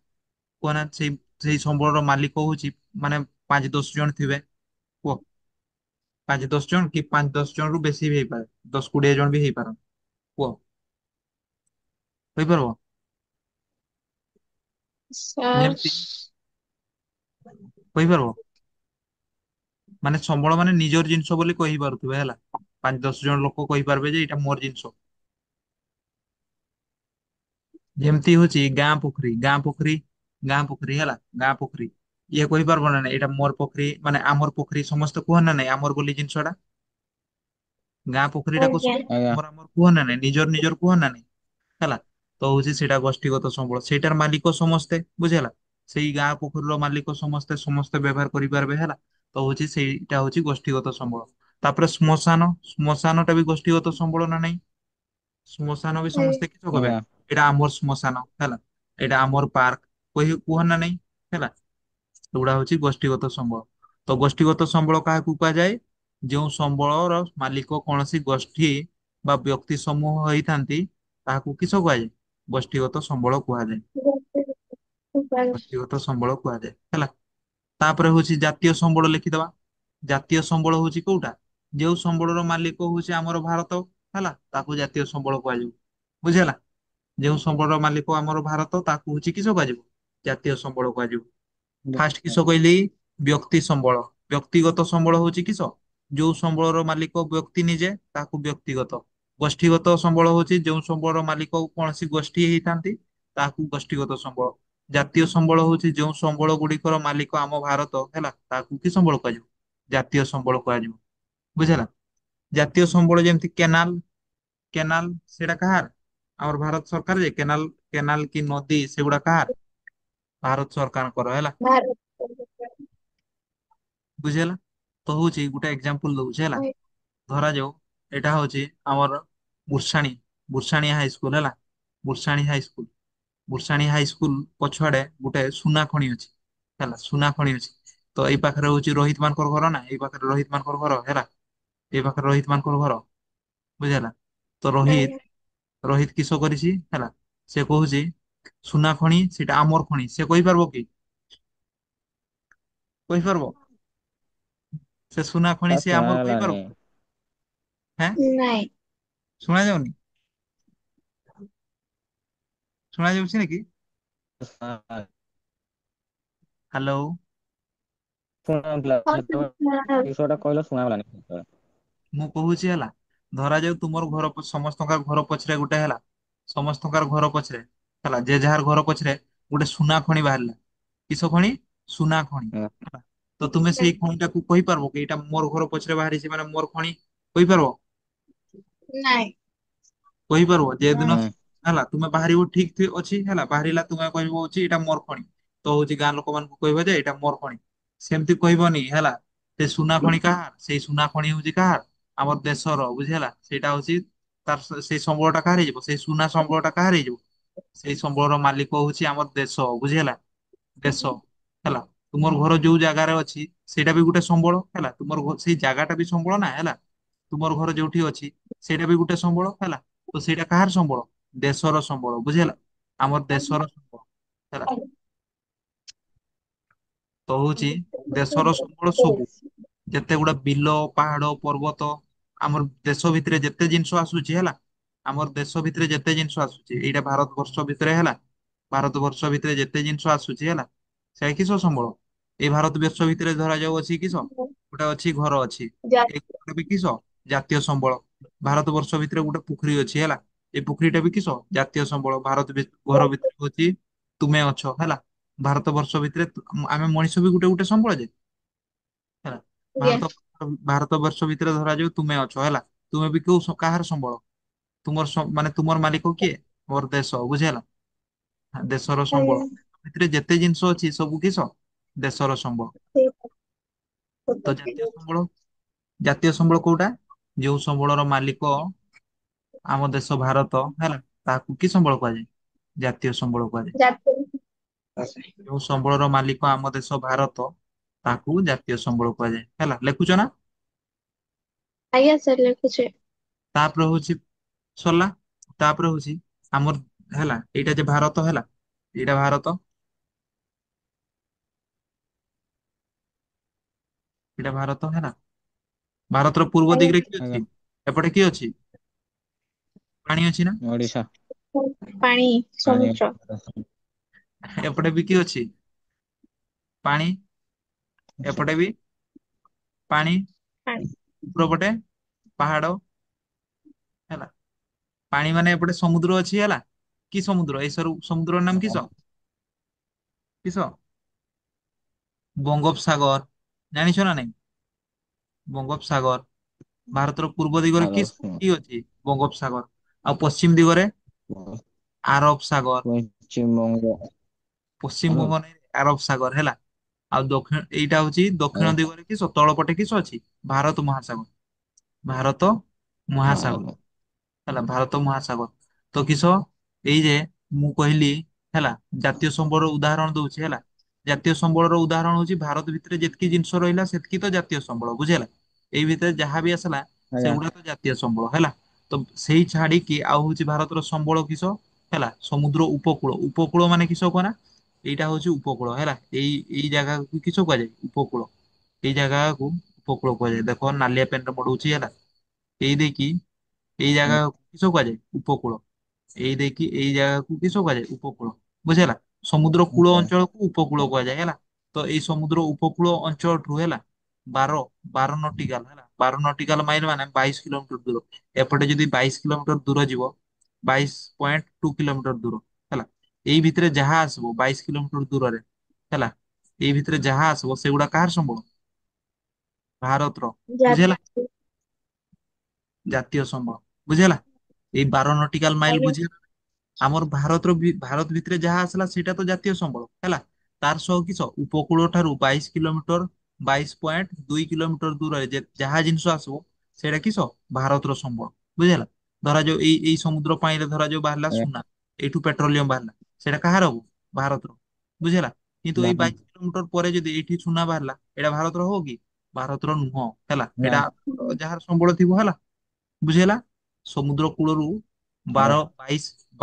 କୁହ ନା ସେଇ ସେଇ ସମ୍ବଳର ମାଲିକ ହଉଛି ମାନେ ପାଞ୍ଚ ଦଶ ଜଣ ଥିବେ, କୁହ। ପାଞ୍ଚ ଦଶ ଜଣ କି ପାଞ୍ଚ ଦଶ ଜଣ ରୁ ବେଶୀ ବି ହେଇପାରେ, 10 20 ଜଣ ବି ହେଇପାରନ୍ତି। କୁହ, କହିପାରିବ? ସାର୍। ଯେମିତି କହିପାରିବ? ମାନେ ସମ୍ବଳ ମାନେ ନିଜର ଜିନିଷ ବୋଲି କହିପାରୁଥିବେ ହେଲା। ପାଞ୍ଚ ଦଶ ଜଣ ଲୋକ କହିପାରିବେ ଯେ ଏଇଟା ମୋର ଜିନିଷ। ଯେମିତି ହଉଛି ଗାଁ ପୋଖରୀ, ଗାଁ ପୋଖରୀ, ଗାଁ ପୋଖରୀ ହେଲା। ଗାଁ ପୋଖରୀ ଇଏ କହିପାରିବ ନା ନାଇଁ ଏଇଟା ମୋର ପୋଖରୀ, ମାନେ ଆମର ପୋଖରୀ ସମସ୍ତେ କୁହ ନା ନାଇଁ ଆମର ବୋଲି ଜିନିଷଟା? ଗାଁ ପୋଖରୀଟାକୁ ଆଜ୍ଞା। ଆଜ୍ଞା ତମର ଆମର କୁହ ନା ନାଇଁ? ନିଜର ନିଜର କୁହ ନା ନାଇଁ? ହେଲା। ତ ହଉଛି ସେଇଟା ଗୋଷ୍ଠୀଗତ ସମ୍ବଳ। ସେଇଟାର ମାଲିକ ସମସ୍ତେ। ବୁଝିହେଲା? ସେଇ ଗାଁ ପୋଖରୀର ମାଲିକ ସମସ୍ତେ, ସମସ୍ତେ ବ୍ୟବହାର କରିପାରିବେ ହେଲା। ତ ହଉଛି ସେଇଟା ହଉଛି ଗୋଷ୍ଠୀଗତ ସମ୍ବଳ। ତାପରେ ଶ୍ମଶାନ, ଶ୍ମଶାନ ଟା ବି ଗୋଷ୍ଠୀଗତ ସମ୍ବଳ ନା ନାଇଁ? ଶ୍ମଶାନ ବି ସମସ୍ତେ କିସ କହିବେ? ଆଜ୍ଞା ଏଇଟା ଆମର ଶ୍ମଶାନ ହେଲା। ଏଇଟା ଆମର ପାର୍କ କହି କୁହ ନା ନାଇଁ? ହେଲା। ଏଗୁଡା ହଉଛି ଗୋଷ୍ଠୀଗତ ସମ୍ବଳ। ତ ଗୋଷ୍ଠୀଗତ ସମ୍ବଳ କାହାକୁ କୁହାଯାଏ? ଯେଉଁ ସମ୍ବଳର ମାଲିକ କୌଣସି ଗୋଷ୍ଠୀ ବା ବ୍ୟକ୍ତି ସମୂହ ହେଇଥାନ୍ତି ତାହାକୁ କିସ କୁହାଯାଏ? ଗୋଷ୍ଠୀଗତ ସମ୍ବଳ କୁହାଯାଏ। ଗୋଷ୍ଠୀଗତ ସମ୍ବଳ କୁହାଯାଏ ହେଲା। ତାପରେ ହଉଛି ଜାତୀୟ ସମ୍ବଳ ଲେଖିଦବା। ଜାତୀୟ ସମ୍ବଳ ହଉଛି କୋଉଟା? ଯୋଉ ସମ୍ବଳର ମାଲିକ ହଉଛି ଆମର ଭାରତ ହେଲା, ତାକୁ ଜାତୀୟ ସମ୍ବଳ କୁହାଯିବ। ବୁଝିହେଲା? ଯେଉଁ ସମ୍ବଳର ମାଲିକ ଆମର ଭାରତ ତାକୁ ହଉଛି କିସ କୁହାଯିବ? ଜାତୀୟ ସମ୍ବଳ କୁହାଯିବ। ଫାଷ୍ଟ କିସ କହିଲି? ବ୍ୟକ୍ତି ସମ୍ବଳ। ବ୍ୟକ୍ତିଗତ ସମ୍ବଳ ହଉଛି କିସ? ଯୋଉ ସମ୍ବଳର ମାଲିକ ବ୍ୟକ୍ତି ନିଜେ ତାକୁ ବ୍ୟକ୍ତିଗତ। ଗୋଷ୍ଠୀଗତ ସମ୍ବଳ ହଉଛି ଯୋଉ ସମ୍ବଳର ମାଲିକ କୌଣସି ଗୋଷ୍ଠୀ ହେଇଥାନ୍ତି ତାହାକୁ ଗୋଷ୍ଠୀଗତ ସମ୍ବଳ। ଜାତୀୟ ସମ୍ବଳ ହଉଛି ଯୋଉ ସମ୍ବଳ ଗୁଡିକର ମାଲିକ ଆମ ଭାରତ ହେଲା, ତାକୁ କି ସମ୍ବଳ କୁହାଯିବ? ଜାତୀୟ ସମ୍ବଳ କୁହାଯିବ। ବୁଝିହେଲା? ଜାତୀୟ ସମ୍ବଳ ଯେମିତି କେନାଲ, କେନାଲ ସେଇଟା କାହାର? ଆମର ଭାରତ ସରକାର। ଯେ କେନାଲ, କେନାଲ କି ନଦୀ ସେଗୁଡା କାହାର? ଭାରତ ସରକାରଙ୍କର ହେଲା। ଭାରତ। ବୁଝିହେଲା? ତ ହଉଛି ଗୋଟେ ଏକ୍ସାମ୍ପଲ ଦଉଛି ହେଲା। ଧରାଯାଉ ଏଇଟା ହଉଛି ଆମର ବୁର୍ସାଣୀ ହାଇସ୍କୁଲ ହେଲା। ବୁର୍ସାଣୀ ହାଇସ୍କୁଲ, ବୁର୍ସାଣୀ ହାଇସ୍କୁଲ ପଛଆଡେ ଗୋଟେ ସୁନା ଖଣି ଅଛି ହେଲା। ସୁନା ଖଣି ଅଛି। ତ ଏଇ ପାଖରେ ହଉଛି ରୋହିତ ମାନଙ୍କର ଘର ନା, ଏଇ ପାଖରେ ରୋହିତ ମାନଙ୍କର ଘର ହେଲା। ଏଇ ପାଖରେ ରୋହିତ ମାନଙ୍କର ଘର। ବୁଝିହେଲା? ତ ରୋହିତ, ଆଜ୍ଞା। ରୋହିତ କିସ କରିଛି ହେଲା, ସେ କହୁଛି ସୁନା ଖଣି ସେଇଟା ଆମର ଖଣି। ସେ କହିପାରିବ କି? କହିପାରିବ? ସେ ସୁନା ଖଣି ତା ସିଏ ଶୁଣା ଆମର ଗଲାନି। କହିପାରିବ? ହେଁ? ନାଇଁ। ଶୁଣା ଯାଉନି? ଶୁଣା ଯାଉଛି କି? ହ୍ୟାଲୋ। ଶୁଣାଉଥିଲା ହଁ ଶୁଣାଯାଉଛି। ସେତେବେଳେ କିଛିଟା କହିଲ ଶୁଣାଗଲାନି ସେତେବେଳେ। ମୁଁ କହୁଛି ହେଲା, ଧରାଯାଉ ତୁମର ଘର ସମସ୍ତଙ୍କ ଘର ପଛରେ ଗୋଟେ ହେଲା, ସମସ୍ତଙ୍କର ଘର ପଛରେ ହେଲା, ଯେ ଯାହାର ଘର ପଛରେ ଗୋଟେ ସୁନା ଖଣି ବାହାରିଲା। କିସ ଖଣି? ସୁନା ଖଣି। ହୁଁ ହେଲା, ତ ତୁମେ ସେଇ ଖଣିଟାକୁ କହିପାରିବ କି ଏଇଟା ମୋର ଘର ପଛରେ ବାହାରିଛି ମାନେ ମୋର ଖଣି? କହିପାରିବ? ନାଇଁ। କହିପାରିବ ଯେ ଦିନ ହୁଁ ହେଲା ତୁମେ ବାହାରିବ ଠିକ ଅଛି ହେଲା, ବାହାରିଲା ତୁମେ କହିବ ହଉଛି ଏଇଟା ମୋର ଖଣି। ତ ହଉଛି ଗାଁ ଲୋକମାନଙ୍କୁ କହିବ ଯେ ଏଇଟା ମୋର ଖଣି। ସେମିତି କହିବନି ହେଲା। ସେ ସୁନା ଖଣି କାହାର? ସେଇ ସୁନା ଖଣି ହଉଛି କାହାର? ଆମର ଦେଶର। ବୁଝି ହେଲା, ସେଇଟା ହଉଛି ତାର ସେଇ ସମ୍ବଳ ଟା କାହାର ହେଇଯିବ? ସେଇ ସୁନା ସମ୍ବଳ ଟା କାହାର ହେଇଯିବ? ସେଇ ସମ୍ବଳର ମାଲିକ ହଉଛି ଆମର ଦେଶ। ବୁଝି ହେଲା, ଦେଶ। ହେଲା, ତୁମର ଘର ଯୋଉ ଜାଗାରେ ଅଛି ସେଇଟା ବି ଗୋଟେ ସମ୍ବଳ ହେଲା, ତୁମର ସେଇ ଜାଗାଟା ବି ସମ୍ବଳ ନା ହେଲା। ତୁମର ଘର ଯୋଉଠି ଅଛି ସେଇଟା ବି ଗୋଟେ ସମ୍ବଳ ହେଲା। ତ ସେଇଟା କାହାର ସମ୍ବଳ? ଦେଶର ସମ୍ବଳ। ବୁଝିହେଲା, ଆମର ଦେଶର ସମ୍ବଳ ହେଲା। ତ ହଉଛି ଦେଶର ସମ୍ବଳ ସବୁ ଯେତେ ଗୁଡା ବିଲ, ପାହାଡ, ପର୍ବତ, ଆମର ଦେଶ ଭିତରେ ଯେତେ ଜିନିଷ ଆସୁଛି ହେଲା, ଆମର ଦେଶ ଭିତରେ ଯେତେ ଜିନିଷ ଆସୁଛି ଏଇଟା ଭାରତ ବର୍ଷ ଭିତରେ ହେଲା, ଭାରତ ବର୍ଷ ଭିତରେ ଯେତେ ଜିନିଷ ଆସୁଛି ହେଲା, ସେ କିସ ସମ୍ବଳ? ଏଇ ଭାରତ ବର୍ଷ ଭିତରେ ଧରାଯାଉ ଅଛି କିସ? ଗୋଟେ ଅଛି ଘର ଅଛି। ଯା ଏ ଘର ବି କିସ? ଜାତୀୟ ସମ୍ବଳ। ଭାରତ ବର୍ଷ ଭିତରେ ଗୋଟେ ପୋଖରୀ ଅଛି ହେଲା, ଏଇ ପୋଖରୀଟା ବି କିସ? ଜାତୀୟ ସମ୍ବଳ। ଘର ଭିତରେ ହଉଛି ତୁମେ ଅଛ ହେଲା, ଭାରତ ବର୍ଷ ଭିତରେ ଆମେ ମଣିଷ ବି ଗୋଟେ ଗୋଟେ ସମ୍ବଳ ଯେ ହେଲା। ଭାରତ ଭାରତ ବର୍ଷ ଭିତରେ ଧରାଯାଉ ତୁମେ ଅଛ ହେଲା, ତୁମେ ବି କୋଉ କାହାର ସମ୍ବଳ? ତୁମର ମାନେ ତୁମର ମାଲିକ କିଏ? ମୋର ଦେଶ। ବୁଝି ହେଲା, ଦେଶର ସମ୍ବଳ ଭିତରେ ଯେତେ ଜିନିଷ ଅଛି ସବୁ କିସ? ଦେଶର ସମ୍ବଳ। ତ ଜାତୀୟ ସମ୍ବଳ, ଜାତୀୟ ସମ୍ବଳ କୋଉଟା? ଯୋଉ ସମ୍ବଳର ମାଲିକ ଆମ ଦେଶ ଭାରତ ହେଲା, ତାହାକୁ କି ସମ୍ବଳ କୁହାଯାଏ? ଜାତୀୟ ସମ୍ବଳ କୁହାଯାଏ। ଯୋଉ ସମ୍ବଳର ମାଲିକ ଆମ ଦେଶ ଭାରତ, ତାକୁ ଜାତୀୟ ସମ୍ବଳ କୁହାଯାଏ ହେଲା। ଲେଖୁଛ ନା? ଆଜ୍ଞା ସାର୍ ଲେଖୁଛି। ତାପରେ ହଉଛି ସରିଲା। ତାପରେ ହଉଛି ଆମର ହେଲା, ଏଇଟା ଯେ ଭାରତ ହେଲା, ଏଇଟା ଭାରତ, ଏଇଟା ଭାରତ ହେଲା। ଭାରତର ପୂର୍ବ ଆଜ୍ଞା। ଦିଗରେ କିଏ ଆଜ୍ଞା ଅଛି? ଏପଟେ କିଏ ଅଛି? ପାଣି ଅଛି ନା? ଓଡିଶା। ପାଣି, ପାଣି ସମୁଦ୍ର। ଏପଟେ ବି କିଏ ଅଛି? ପାଣି। ଏପଟେ ବି ପାଣି। ପାଣି। ଉପରପଟେ ପାହାଡ ହେଲା। ପାଣି ମାନେ ଏପଟେ ସମୁଦ୍ର ଅଛି ହେଲା। କି ସମୁଦ୍ର? ଏଇ ସମୁଦ୍ରର ନାମ କିସ? କିସ? ବଙ୍ଗୋପସାଗର। ଜାଣିଛ ନା ନାଇଁ? ବଙ୍ଗୋପସାଗର। ଭାରତର ପୂର୍ବ ଦିଗରେ କି କି ଅଛି? ବଙ୍ଗୋପସାଗର। ଆଉ ପଶ୍ଚିମ ଦିଗରେ ଆରବ ସାଗର। ପଶ୍ଚିମବଙ୍ଗ। ପଶ୍ଚିମବଙ୍ଗ ନାଇଁ, ଆରବ ସାଗର ହେଲା। ଆଉ ଦକ୍ଷିଣ, ଏଇଟା ହଉଛି ଦକ୍ଷିଣ ଦିଗରେ କିସ? ତଳ ପଟେ କିସ ଅଛି? ଭାରତ ମହାସାଗର। ଭାରତ ମହାସାଗର ହେଲା, ଭାରତ ମହାସାଗର। ତ କିସ ଏଇ ଯେ ମୁଁ କହିଲି ହେଲା, ଜାତୀୟ ସମ୍ବଳର ଉଦାହରଣ ଦଉଛି ହେଲା। ଜାତୀୟ ସମ୍ବଳର ଉଦାହରଣ ହଉଛି ଭାରତ ଭିତରେ ଯେତିକି ଜିନିଷ ରହିଲା ସେତିକି ତ ଜାତୀୟ ସମ୍ବଳ। ବୁଝି ହେଲା, ଏଇ ଭିତରେ ଯାହା ବି ଆସିଲା ଆଜ୍ଞା ସେଗୁଡା ତ ଜାତୀୟ ସମ୍ବଳ ହେଲା। ତ ସେଇ ଛାଡିକି ଆଉ ହଉଛି ଭାରତର ସମ୍ବଳ କିସ ହେଲା? ସମୁଦ୍ର ଉପକୂଳ। ଉପକୂଳ ମାନେ କିସ କହ ନା? ଏଇଟା ହଉଛି ଉପକୂଳ ହେଲା। ଏଇ ଜାଗାକୁ କିସ କୁହାଯାଏ? ଉପକୂଳ। ଏଇ ଜାଗାକୁ ଉପକୂଳ କୁହାଯାଏ। ଦେଖ ନାଲିଆ ପେନରେ ପଡୁଛି ହେଲା। ଏଇ ଦେଇକି ଏଇ ଜାଗା କିସ କୁହାଯାଏ? ଉପକୂଳ। ଏଇ ଦେଇକି ଏଇ ଜାଗାକୁ କିସ କୁହାଯାଏ? ଉପକୂଳ। ବୁଝି ହେଲା, ସମୁଦ୍ର କୂଳ ଆଜ୍ଞା ଅଞ୍ଚଳକୁ ଉପକୂଳ କୁହାଯାଏ ହେଲା। ତ ଏଇ ସମୁଦ୍ର ଉପକୂଳ ଅଞ୍ଚଳଠୁ ହେଲା ବାର ବାର ନଟିକାଲ ହେଲା, 12 ନଟିକାଲ ମାଇଲ ମାନେ 22 କିଲୋମିଟର ଦୂର। ଏପଟେ ଯଦି 22 କିଲୋମିଟର ଦୂର ଯିବ, 22.2 କିଲୋମିଟର ଦୂର ହେଲା। ଏଇ ଭିତରେ ଯାହା ଆସିବ 22 କିଲୋମିଟର ଦୂରରେ ହେଲା, ଏଇ ଭିତରେ ଯାହା ଆସିବ ସେଗୁଡା କାହାର ସମ୍ବଳ? ଭାରତର। ବୁଝି ହେଲା, ଜାତୀୟ ସମ୍ବଳ। ବୁଝି ହେଲା, ଏଇ 12 ନଟିକାଲ ମାଇଲ ଆଜ୍ଞା। ବୁଝି ଆମର ଭାରତ ଭିତରେ ଯାହା ଆସିଲା ସେଇଟା ତ ଜାତୀୟ ସମ୍ବଳ ହେଲା। ତାର ସହ କିସ ଉପକୂଳ ଠାରୁ 22 କିଲୋମିଟର, 22.2 କିଲୋମିଟର ଦୂରରେ ଯାହା ଜିନିଷ ଆସିବ ସେଇଟା କିସ? ଭାରତର ସମ୍ବଳ। ବୁଝିହେଲା, ଧରାଯାଉ ଏଇ ସମୁଦ୍ର ପାଣିରେ ଧରାଯାଉ ବାହାରିଲା ଆଜ୍ଞା ସୁନା, ଏଇଠୁ ପେଟ୍ରୋଲିୟମ ବାହାରିଲା, ସେଇଟା କାହାର ହବ? ଭାରତର। ବୁଝିହେଲା, କିନ୍ତୁ ଏଇ ବାହା 22 କିଲୋମିଟର ପରେ ଯଦି ଏଇଠି ସୁନା ବାହାରିଲା, ଏଇଟା ଭାରତର ହବ କି? ଭାରତର ନୁହଁ ହେଲା। ନା ଏଇଟା ଯାହାର ସମ୍ବଳ ଥିବ ହେଲା। ବୁଝିହେଲା, ସମୁଦ୍ର କୂଳରୁ ଆଜ୍ଞା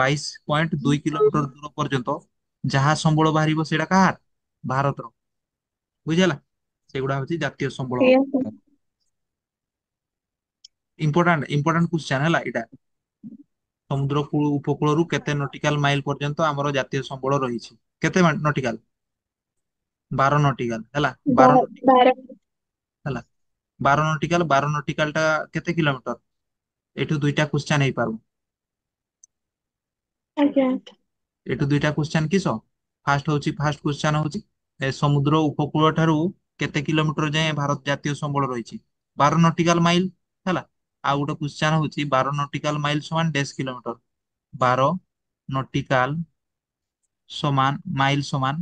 22.2 କିଲୋମିଟର ଦୂର ପର୍ଯ୍ୟନ୍ତ ଯାହା ସମ୍ବଳ ବାହାରିବ ସେଇଟା କାହାର? ଭାରତର। ବୁଝିହେଲା। ସେଗୁଡା ହଉଛି ଜାତୀୟ ସମ୍ବଳ। ଆଜ୍ଞା ସାର୍। ଇମ୍ପୋର୍ଟାଣ୍ଟ କ୍ୱେଶ୍ଚନ ହେଲା ଏଇଟା। ସମୁଦ୍ର ଉପକୂଳରୁ କେତେ ନଟିକାଲ ମାଇଲ ପର୍ଯ୍ୟନ୍ତ ଆମର ଜାତୀୟ ସମ୍ବଳ ରହିଛି? କେତେ ନଟିକାଲ? 12 ନଟିକାଲ ହେଲା। ବାର ବାର ହେଲା 12 ନଟିକାଲ ଟା କେତେ କିଲୋମିଟର? ଏଠୁ ଦୁଇଟା କ୍ୱେଶ୍ଚନ ହେଇପାରୁ। ଆଜ୍ଞା। ଏଠୁ ଦୁଇଟା କ୍ୱେଶ୍ଚନ କିସ? ଫାଷ୍ଟ କ୍ୱେଶ୍ଚନ ହଉଛି ସମୁଦ୍ର ଉପକୂଳ ଠାରୁ କେତେ କିଲୋମିଟର ଯାଏଁ ଭାରତ ଜାତୀୟ ସମ୍ବଳ ରହିଛି? 12 ନଟିକାଲ ମାଇଲ ହେଲା। ଆଉ ଗୋଟେ କ୍ୱେଶ୍ଚନ ହଉଛି 12 ନଟିକାଲ ମାଇଲ ସମାନ ଡେଶ କିଲୋମିଟର। 12 ନଟିକାଲ ମାଇଲ ସମାନ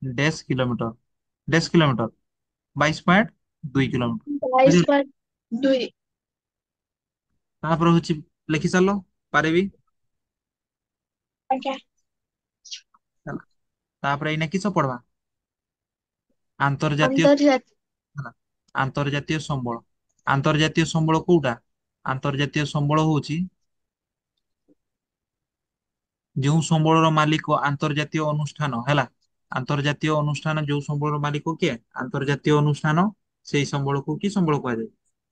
ଡେଶ କିଲୋମିଟର 22.2 କିଲୋମିଟର। 22.2। ତାପରେ ହଉଛି ଲେଖି ଚାଲ ପାରିବି ଆଜ୍ଞା। ହେଲା। ତାପରେ ଏଇନା କିସ ପଢବା? ଆନ୍ତର୍ଜାତୀୟ ଅନ୍ତର୍ଜାତୀୟ। ହେଲା, ଆନ୍ତର୍ଜାତୀୟ ସମ୍ବଳ। ଆନ୍ତର୍ଜାତୀୟ ସମ୍ବଳ କୋଉଟା? ଆନ୍ତର୍ଜାତୀୟ ସମ୍ବଳ ହଉଛି ଯେଉଁ ସମ୍ବଳର ମାଲିକ ଆନ୍ତର୍ଜାତୀୟ ଅନୁଷ୍ଠାନ ହେଲା। ଆନ୍ତର୍ଜାତୀୟ ଅନୁଷ୍ଠାନ ଯୋଉ ସମ୍ବଳର ମାଲିକ କିଏ? ଆନ୍ତର୍ଜାତୀୟ ଅନୁଷ୍ଠାନ। ସେଇ ସମ୍ବଳକୁ କି ସମ୍ବଳ କୁହାଯାଏ?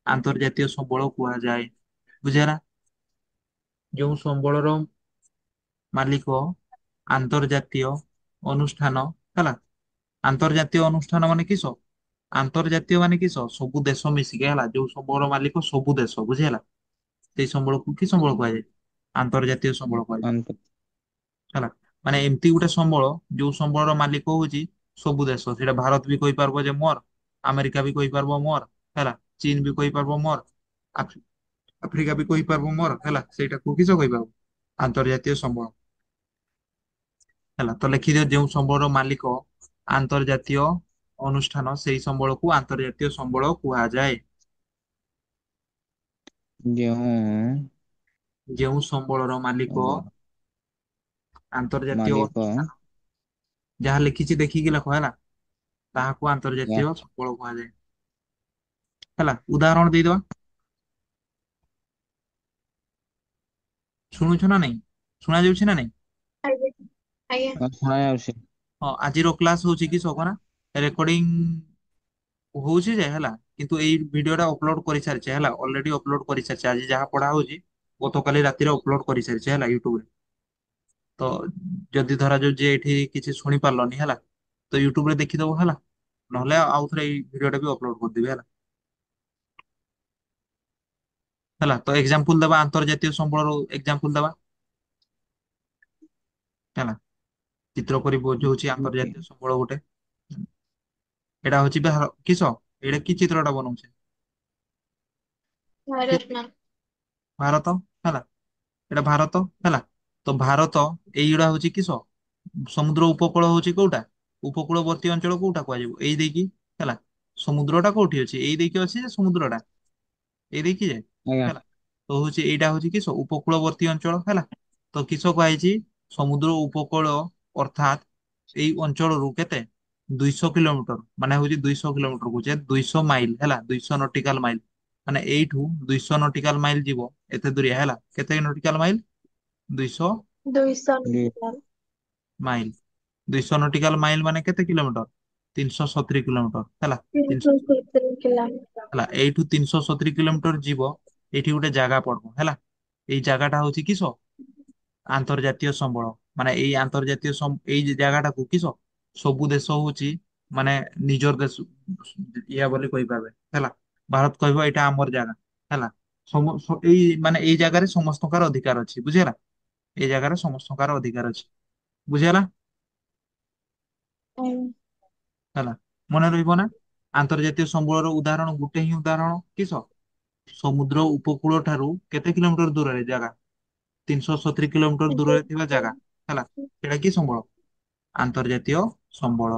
ଆନ୍ତର୍ଜାତୀୟ ସମ୍ବଳ କୁହାଯାଏ। ବୁଝିହେଲା? ଯେଉଁ ସମ୍ବଳର ମାଲିକ ଆନ୍ତର୍ଜାତୀୟ ଅନୁଷ୍ଠାନ ହେଲା। ଆନ୍ତର୍ଜାତୀୟ ଅନୁଷ୍ଠାନ ମାନେ କିସ? ଆନ୍ତର୍ଜାତୀୟ ମାନେ କିସ? ସବୁ ଦେଶ ମିଶିକି ହେଲା। ଯୋଉ ସମ୍ବଳର ମାଲିକ ସବୁ ଦେଶ ବୁଝି ହେଲା। ସେଇ ସମ୍ବଳକୁ କି ସମ୍ବଳ କୁହାଯାଏ? ଆନ୍ତର୍ଜାତୀୟ ସମ୍ବଳ କୁହାଯାଏ। ଅନ୍ତ ହେଲା। ମାନେ ଏମିତି ଗୋଟେ ସମ୍ବଳ ଯୋଉ ସମ୍ବଳର ମାଲିକ ହଉଛି ସବୁ ଦେଶ। ସେଇଟା ଭାରତ ବି କହିପାରିବ ଯେ ମୋର, ଆମେରିକା ବି କହିପାରିବ ମୋର ହେଲା, ଚୀନ ବି କହିପାରିବ ମୋର, ଆଫ୍ରି- ଆଫ୍ରିକା ବି କହିପାରିବ ମୋର ହେଲା। ସେଇଟାକୁ କିସ କହିପାରିବ? ଆନ୍ତର୍ଜାତୀୟ ସମ୍ବଳ। ହେଲା ତ ଲେଖିଦିଅ ଯେଉଁ ସମ୍ବଳର ମାଲିକ ଆନ୍ତର୍ଜାତୀୟ ଅନୁଷ୍ଠାନ ସେଇ ସମ୍ବଳକୁ ଆନ୍ତର୍ଜାତୀୟ ସମ୍ବଳ କୁହାଯାଏ। ଯେଉଁ ଯେଉଁ ସମ୍ବଳର ମାଲିକ ସମ୍ବଳ ଆନ୍ତର୍ଜାତୀୟ ମାଲିକ ଅନୁଷ୍ଠାନ, ଯାହା ଲେଖିଛି ଦେଖିକି ଲେଖ ହେଲା, ତାହାକୁ ଯା ଆନ୍ତର୍ଜାତୀୟ ସମ୍ବଳ କୁହାଯାଏ। ହେଲା ଉଦାହରଣ ଦେଇଦବା। ଶୁଣୁଛ ନା ନାଇଁ? ଶୁଣା ଯାଉଛି ନା ନାଇଁ? ଆଜ୍ଞା। ଆଜ୍ଞା। ଶୁଣା ଯାଉଛି। ହଁ ଆଜିର କ୍ଲାସ ହଉଛି କି ସକନା ରେକର୍ଡିଂ ହଉଛି ଯେ ହେଲା, କିନ୍ତୁ ଏଇ ଭିଡିଓ ଟା ଅପଲୋଡ କରିସାରିଛେ ହେଲା, ଅଲରେଡି ଅପଲୋଡ କରିସାରିଛେ। ଆଜି ଯାହା ପଢା ହଉଛି ଗତକାଲି ରାତିରେ ଅପଲୋଡ କରିସାରିଛେ ହେଲା ୟୁଟ୍ୟୁବରେ। ତ ଯଦି ଧରାଯାଉ ଯେ ଏଇଠି କିଛି ଶୁଣି ପାରିଲନି ହେଲା, ତ ୟୁଟ୍ୟୁବ ରେ ଦେଖିଦବ ହେଲା। ନହେଲେ ଆଉ ଥରେ ଏଇ ଭିଡିଓ ଟା ବି ଅପଲୋଡ କରିଦେବି ହେଲା। ହେଲା ତ ଏକ୍ସାମ୍ପଲ ଦବା, ଆନ୍ତର୍ଜାତୀୟ ସମ୍ବଳର ଏକ୍ସାମ୍ପଲ ଦବା ହେଲା। ଚିତ୍ର କରି ବୁଝଉଛି ଆନ୍ତର୍ଜାତୀୟ ସମ୍ବଳ ଗୋଟେ। ଏଇଟା ହଉଛି କିସ? ଏଇଟା କି ଚିତ୍ରଟା ବନଉଛି? କି ଭାରତ ମ୍ୟାମ୍। ଭାରତ ହେଲା। ଏଇଟା ଭାରତ ହେଲା। ତ ଭାରତ ଏଇଗୁଡା ହଉଛି କିସ? ସମୁଦ୍ର ଉପକୂଳ ହଉଛି କୋଉଟା? ଉପକୂଳବର୍ତ୍ତୀ ଅଞ୍ଚଳ କୋଉଟା କୁହାଯିବ? ଏଇ ଦେଇକି ହେଲା। ସମୁଦ୍ର ଟା କୋଉଠି ଅଛି? ଏଇ ଦେଇକି ଅଛି ଯେ ସମୁଦ୍ର ଟା ଏଇ ଦେଇକି ଯେ ଆଜ୍ଞା। ହେଲା। ତ ହଉଛି ଏଇଟା ହଉଛି କିସ? ଉପକୂଳବର୍ତ୍ତୀ ଅଞ୍ଚଳ ହେଲା। ତ କିସ କୁହାଯାଇଛି? ସମୁଦ୍ର ଉପକୂଳ ଅର୍ଥାତ୍ ଏଇ ଅଞ୍ଚଳରୁ କେତେ 200 କିଲୋମିଟର, ମାନେ ହଉଛି 200 କିଲୋମିଟର କହୁଛେ 200 ମାଇଲ ହେଲା, 200 ନଟିକାଲ ମାଇଲ। ମାନେ ଏଇଠୁ 200 ନଟିକାଲ ମାଇଲ ଯିବ ଏତେ ଦୁରିଆ ହେଲା। କେତେ ନଟିକାଲ ମାଇଲ? 200 ଦୁଇ ମିଟର। ଦୁଇଶହ ମାଇଲ। 200 ନଟିକାଲ ମାଇଲ ମାନେ କେତେ କିଲୋମିଟର? 370 କିଲୋମିଟର ହେଲା। 370 କିଲୋମିଟର। ହେଲା ଏଇଠୁ 370 କିଲୋମିଟର ଯିବ। ଏଇଠି ଗୋଟେ ଜାଗା ପଡବ ହେଲା। ଏଇ ଜାଗାଟା ହଉଛି କିସ? ଆନ୍ତର୍ଜାତୀୟ ସମ୍ବଳ। ମାନେ ଏଇ ଆନ୍ତର୍ଜାତୀୟ ଏଇ ଜାଗାଟାକୁ କିସ ସବୁ ଦେଶ ହଉଛି ମାନେ ନିଜର ଦେଶ ଇଆ ବୋଲି କହିପାରିବେ ହେଲା। ଭାରତ କହିବ ଏଇଟା ଆମର ଜାଗା ହେଲା। ଏଇ ମାନେ ଏଇ ଜାଗାରେ ସମସ୍ତଙ୍କର ଅଧିକାର ଅଛି ବୁଝିହେଲା। ଏଇ ଜାଗାରେ ସମସ୍ତଙ୍କର ଅଧିକାର ଅଛି ବୁଝିହେଲା। ହୁଁ। ହେଲା ମନେ ରହିବ ନା। ଆନ୍ତର୍ଜାତୀୟ ସମ୍ବଳର ଉଦାହରଣ ଗୋଟେ ହିଁ ଉଦାହରଣ କିସ? ସମୁଦ୍ର ଉପକୂଳ ଠାରୁ କେତେ କିଲୋମିଟର ଦୂରରେ ଜାଗା? 370 କିଲୋମିଟର ଦୂରରେ ଥିବା ଜାଗା ହେଲା। ସେଇଟା କି ସମ୍ବଳ? ଆନ୍ତର୍ଜାତୀୟ ସମ୍ବଳ।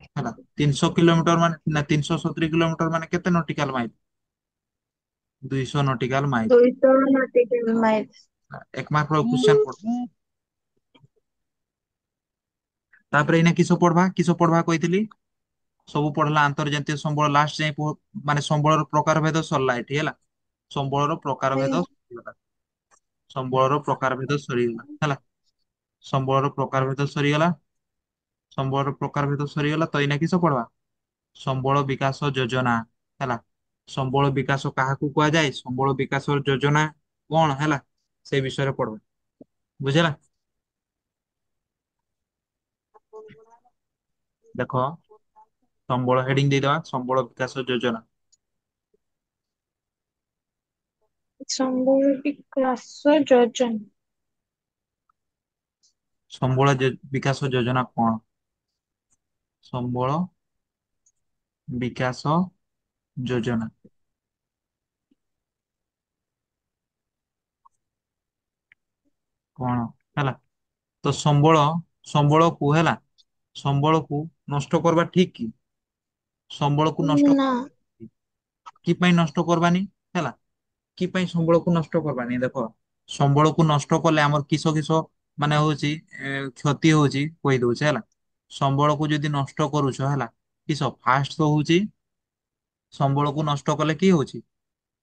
ହେଲା 300 କିଲୋମିଟର ମାନେ ନା 370 କିଲୋମିଟର ମାନେ କେତେ nautical mile? 200 nautical mile. 200 nautical mile. ଏକ ମାର୍କ କ୍ୱେଶ୍ଚନ ପଡ। ତାପରେ ଏଇନା କିସ ପଢବା କହିଥିଲି? ସବୁ ପଢିଲା ଆନ୍ତର୍ଜାତୀୟ ସମ୍ବଳ ଲାଷ୍ଟ ଯାଏ ମାନେ ସମ୍ବଳର ପ୍ରକାର ଭେଦ ସରିଲା ଏଠି ହେଲା। ସମ୍ବଳର ପ୍ରକାର ଭେଦ ସରିଗଲା। ସମ୍ବଳର ପ୍ରକାର ଭେଦ ସରିଗଲା ହେଲା। ସମ୍ବଳର ପ୍ରକାର ଭେଦ ସରିଗଲା। ସମ୍ବଳର ପ୍ରକାର ଭେଦ ସରିଗଲା ତ ଏଇନା କିସ ପଢବା ସମ୍ବଳ ବିକାଶ ଯୋଜନା ହେଲା। ସମ୍ବଳ ବିକାଶ କାହାକୁ କୁହାଯାଏ ସମ୍ବଳ ବିକାଶ ଯୋଜନା କଣ ହେଲା ସେ ବିଷୟରେ ପଢବା ବୁଝିଲା। ଦେଖ ସମ୍ବଳ ହେଡିଙ୍ଗ ଦେଇଦବା ସମ୍ବଳ ବିକାଶ ଯୋଜନା। ସମ୍ବଳ ବିକାଶ ଯୋଜନା। ସମ୍ବଳ ବିକାଶ ଯୋଜନା କଣ ସମ୍ବଳ ବିକାଶ ଯୋଜନା କଣ ହେଲା ତ ସମ୍ବଳକୁ ହେଲା ସମ୍ବଳକୁ ନଷ୍ଟ କରିବା ଠିକ କି ସମ୍ବଳକୁ ନଷ୍ଟ ନା କି ପାଇଁ ନଷ୍ଟ କରବାନି ହେଲା କି ପାଇଁ ସମ୍ବଳକୁ ନଷ୍ଟ କରବାନି ଦେଖ ସମ୍ବଳକୁ ନଷ୍ଟ କଲେ ଆମର କିସ କିସ ମାନେ ହଉଛି କ୍ଷତି ହଉଛି କହି ଦଉଛି ହେଲା। ସମ୍ବଳକୁ ଯଦି ନଷ୍ଟ କରୁଛ ହେଲା କିସ ଫାଷ୍ଟ ତ ହଉଛି ସମ୍ବଳକୁ ନଷ୍ଟ କଲେ କି ହଉଛି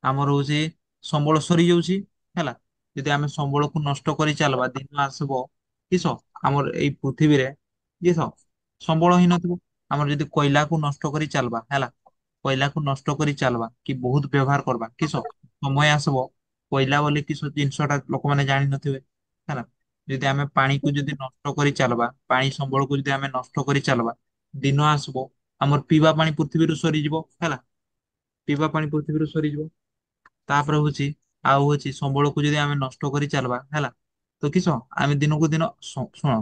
ଆମର ହଉଛି ସମ୍ବଳ ସରିଯାଉଛି ହେଲା। ଯଦି ଆମେ ସମ୍ବଳକୁ ନଷ୍ଟ କରି ଚାଲବା ଦିନ ଆସିବ କିସ ଆମର ଏଇ ପୃଥିବୀରେ କିସ ସମ୍ବଳ ହିଁ ନଥିବ ଆମର ଯଦି କୋଇଲାକୁ ନଷ୍ଟ କରି ଚାଲବା ହେଲା କୋଇଲାକୁ ନଷ୍ଟ କରି ଚାଲବା କି ବହୁତ ବ୍ୟବହାର କରବା କିସ ସମୟ ଆସିବ କୋଇଲା ବୋଲି କିସ ଜିନିଷଟା ଲୋକମାନେ ଜାଣିନଥିବେ ହେଲା। ଯଦି ଆମେ ପାଣିକୁ ଯଦି ନଷ୍ଟ କରି ଚାଲବା ପାଣି ସମ୍ବଳକୁ ଯଦି ଆମେ ନଷ୍ଟ କରି ଚାଲବା ଦିନ ଆସିବ ଆମର ପିଇବା ପାଣି ପୃଥିବୀରୁ ସରିଯିବ ହେଲା ପିଇବା ପାଣି ପୃଥିବୀରୁ ସରିଯିବ। ତାପରେ ହଉଛି ଆଉ ହଉଛି ସମ୍ବଳକୁ ଯଦି ଆମେ ନଷ୍ଟ କରି ଚାଲବା ହେଲା ତ କିସ ଆମେ ଦିନକୁ ଦିନ ଶୁଣ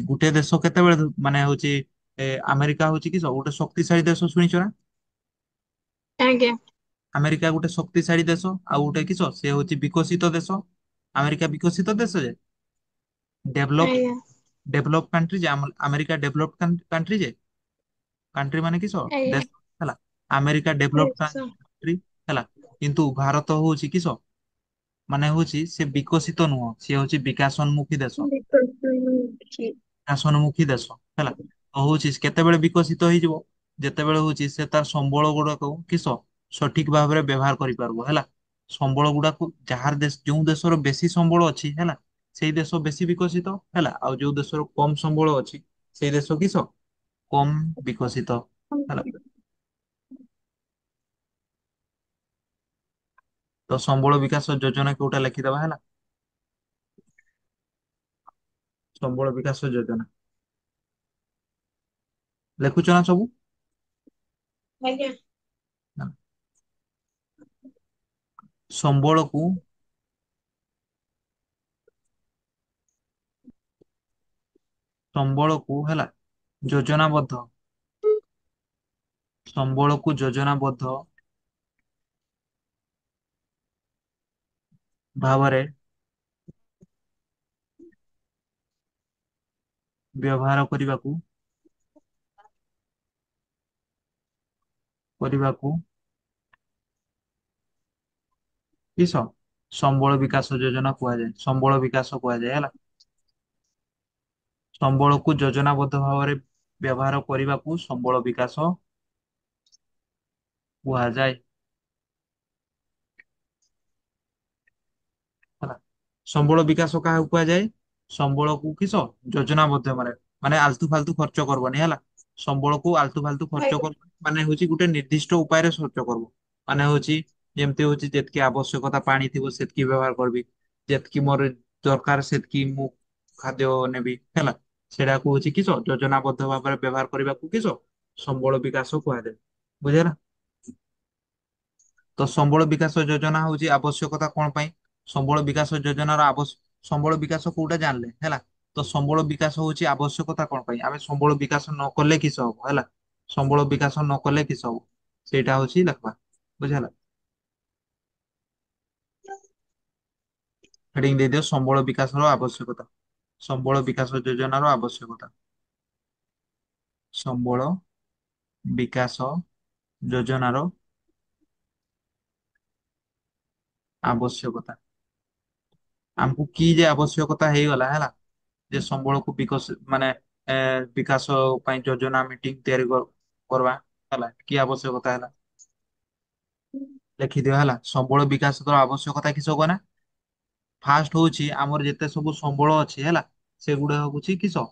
ଗୋଟେ ଦେଶ କେତେବେଳେ ମାନେ ହଉଛି ଆମେରିକା ହଉଛି କିସ ଗୋଟେ ଶକ୍ତିଶାଳୀ ଦେଶ ଶୁଣିଛ ନା ଆଜ୍ଞା ଆମେରିକା ଗୋଟେ ଶକ୍ତିଶାଳୀ ଦେଶ ଆଉ ଗୋଟେ କିସ ସେ ହଉଛି ବିକଶିତ ଦେଶ ଆମେରିକା ବିକଶିତ ଦେଶ ଯେ ଡେଭଲପ ଆଜ୍ଞା ଡେଭଲପ କଣ୍ଟ୍ରି ଯେ ଆମେରିକା ଡେଭଲପ କଣ୍ଟ୍ରି ଯେ କାଣ୍ଟ୍ରି ମାନେ କିସ ଆଜ୍ଞା ଦେଶ ହେଲା ଆମେରିକା ଡେଭଲପ ଦେଶ ହେଲା କିନ୍ତୁ ଭାରତ ହଉଛି କିସ ମାନେ ହଉଛି ସେ ବିକଶିତ ନୁହଁ ସିଏ ହଉଛି ବିକାଶୋନ୍ମୁଖୀ ଦେଶ ବିକଶିତମୁଖୀ ବିକାଶୋନ୍ମୁଖୀ ଦେଶ ହେଲା ତ ହଉଛି କେତେବେଳେ ବିକଶିତ ହେଇଯିବ ଯେତେବେଳେ ହଉଛି ସେ ତାର ସମ୍ବଳ ଗୁଡାକ କିସ ସଠିକ ଭାବରେ ବ୍ୟବହାର କରିପାରିବ ହେଲା ସମ୍ବଳ ଗୁଡାକୁ ଯାହାର ଦେଶ ଯୋଉ ଦେଶର ବେଶୀ ସମ୍ବଳ ଅଛି ହେଲା ସେଇ ଦେଶ ବେଶୀ ବିକଶିତ ହେଲା ଆଉ ଯୋଉ ଦେଶର କମ ସମ୍ବଳ ଅଛି ସେଇ ଦେଶ କିସ କମ ବିକଶିତ ହେଲା ତ ସମ୍ବଳ ବିକାଶ ଯୋଜନା କୋଉଟା ଲେଖିଦବା ହେଲା ସମ୍ବଳ ବିକାଶ ଯୋଜନା ଲେଖୁଛ ନା ସବୁ ଆଜ୍ଞା ସମ୍ବଳକୁ ସମ୍ବଳକୁ ହେଲା ଯୋଜନାବଦ୍ଧ ସମ୍ବଳକୁ ଯୋଜନାବଦ୍ଧ ଭାବରେ ବ୍ୟବହାର କରିବାକୁ କିସ ସମ୍ବଳ ବିକାଶ ଯୋଜନା କୁହାଯାଏ ସମ୍ବଳ ବିକାଶ କୁହାଯାଏ ହେଲା ସମ୍ବଳକୁ ଯୋଜନାବଦ୍ଧ ଭାବରେ ବ୍ୟବହାର କରିବାକୁ ସମ୍ବଳ ବିକାଶ କୁହାଯାଏ ହେଲା ସମ୍ବଳ ବିକାଶ କାହାକୁ କୁହାଯାଏ ସମ୍ବଳକୁ କିସ ଯୋଜନା ମାଧ୍ୟମରେ ମାନେ ଆଲତୁ ଫାଲତୁ ଖର୍ଚ୍ଚ କରବନି ହେଲା ସମ୍ବଳକୁ ଆଲତୁ ଫାଲତୁ ଖର୍ଚ୍ଚ ଆଜ୍ଞା କର ମାନେ ହଉଛି ଗୋଟେ ନିର୍ଦ୍ଦିଷ୍ଟ ଉପାୟରେ ଖର୍ଚ୍ଚ କରବ ମାନେ ହଉଛି ଯେମିତି ହଉଛି ଯେତିକି ଆବଶ୍ୟକତା ପାଣି ଥିବ ସେତିକି ବ୍ୟବହାର କରିବି ଯେତିକି ମୋର ଦରକାର ସେତିକି ମୁଁ ଖାଦ୍ୟ ନେବି ହେଲା ସେଇଟାକୁ ହଉଛି କିସ ଯୋଜନାବଦ୍ଧ ଭାବରେ ବ୍ୟବହାର କରିବାକୁ କିସ ସମ୍ବଳ ବିକାଶ କୁହାଯାଏ ବୁଝିହେଲା ତ ସମ୍ବଳ ବିକାଶ ଯୋଜନା ହଉଛି ଆବଶ୍ୟକତା କଣ ପାଇଁ ସମ୍ବଳ ବିକାଶ ଯୋଜନାର ସମ୍ବଳ ବିକାଶ କୋଉଟା ଜାଣିଲେ ହେଲା ତ ସମ୍ବଳ ବିକାଶ ହଉଛି ଆବଶ୍ୟକତା କଣ ପାଇଁ ଆମେ ସମ୍ବଳ ବିକାଶ ନ କଲେ କିସ ହବ ହେଲା ସମ୍ବଳ ବିକାଶ ନ କଲେ କିସ ହବ ସେଇଟା ହଉଛି ଲେଖବା ବୁଝିହେଲା ହେଡିଙ୍ଗ ଦେଇଦିଅ ସମ୍ବଳ ବିକାଶର ଆବଶ୍ୟକତା ସମ୍ବଳ ବିକାଶ ଯୋଜନାର ଆବଶ୍ୟକତା ସମ୍ବଳ ବିକାଶ ଯୋଜନାର ଆବଶ୍ୟକତା ଆମକୁ କି ଯେ ଆବଶ୍ୟକତା ହେଇଗଲା ହେଲା ଯେ ସମ୍ବଳକୁ ମାନେ ବିକାଶ ପାଇଁ ଯୋଜନା ମିଟିଂ ତିଆରି କରିବା ହେଲା କି ଆବଶ୍ୟକତା ହେଲା ଲେଖିଦିଅ ହେଲା ସମ୍ବଳ ବିକାଶର ଆବଶ୍ୟକତା କିସ କନା ଫାଷ୍ଟ ହଉଛି ଆମର ଯେତେ ସବୁ ସମ୍ବଳ ଅଛି ହେଲା ସେଗୁଡା ହଉଛି କିସ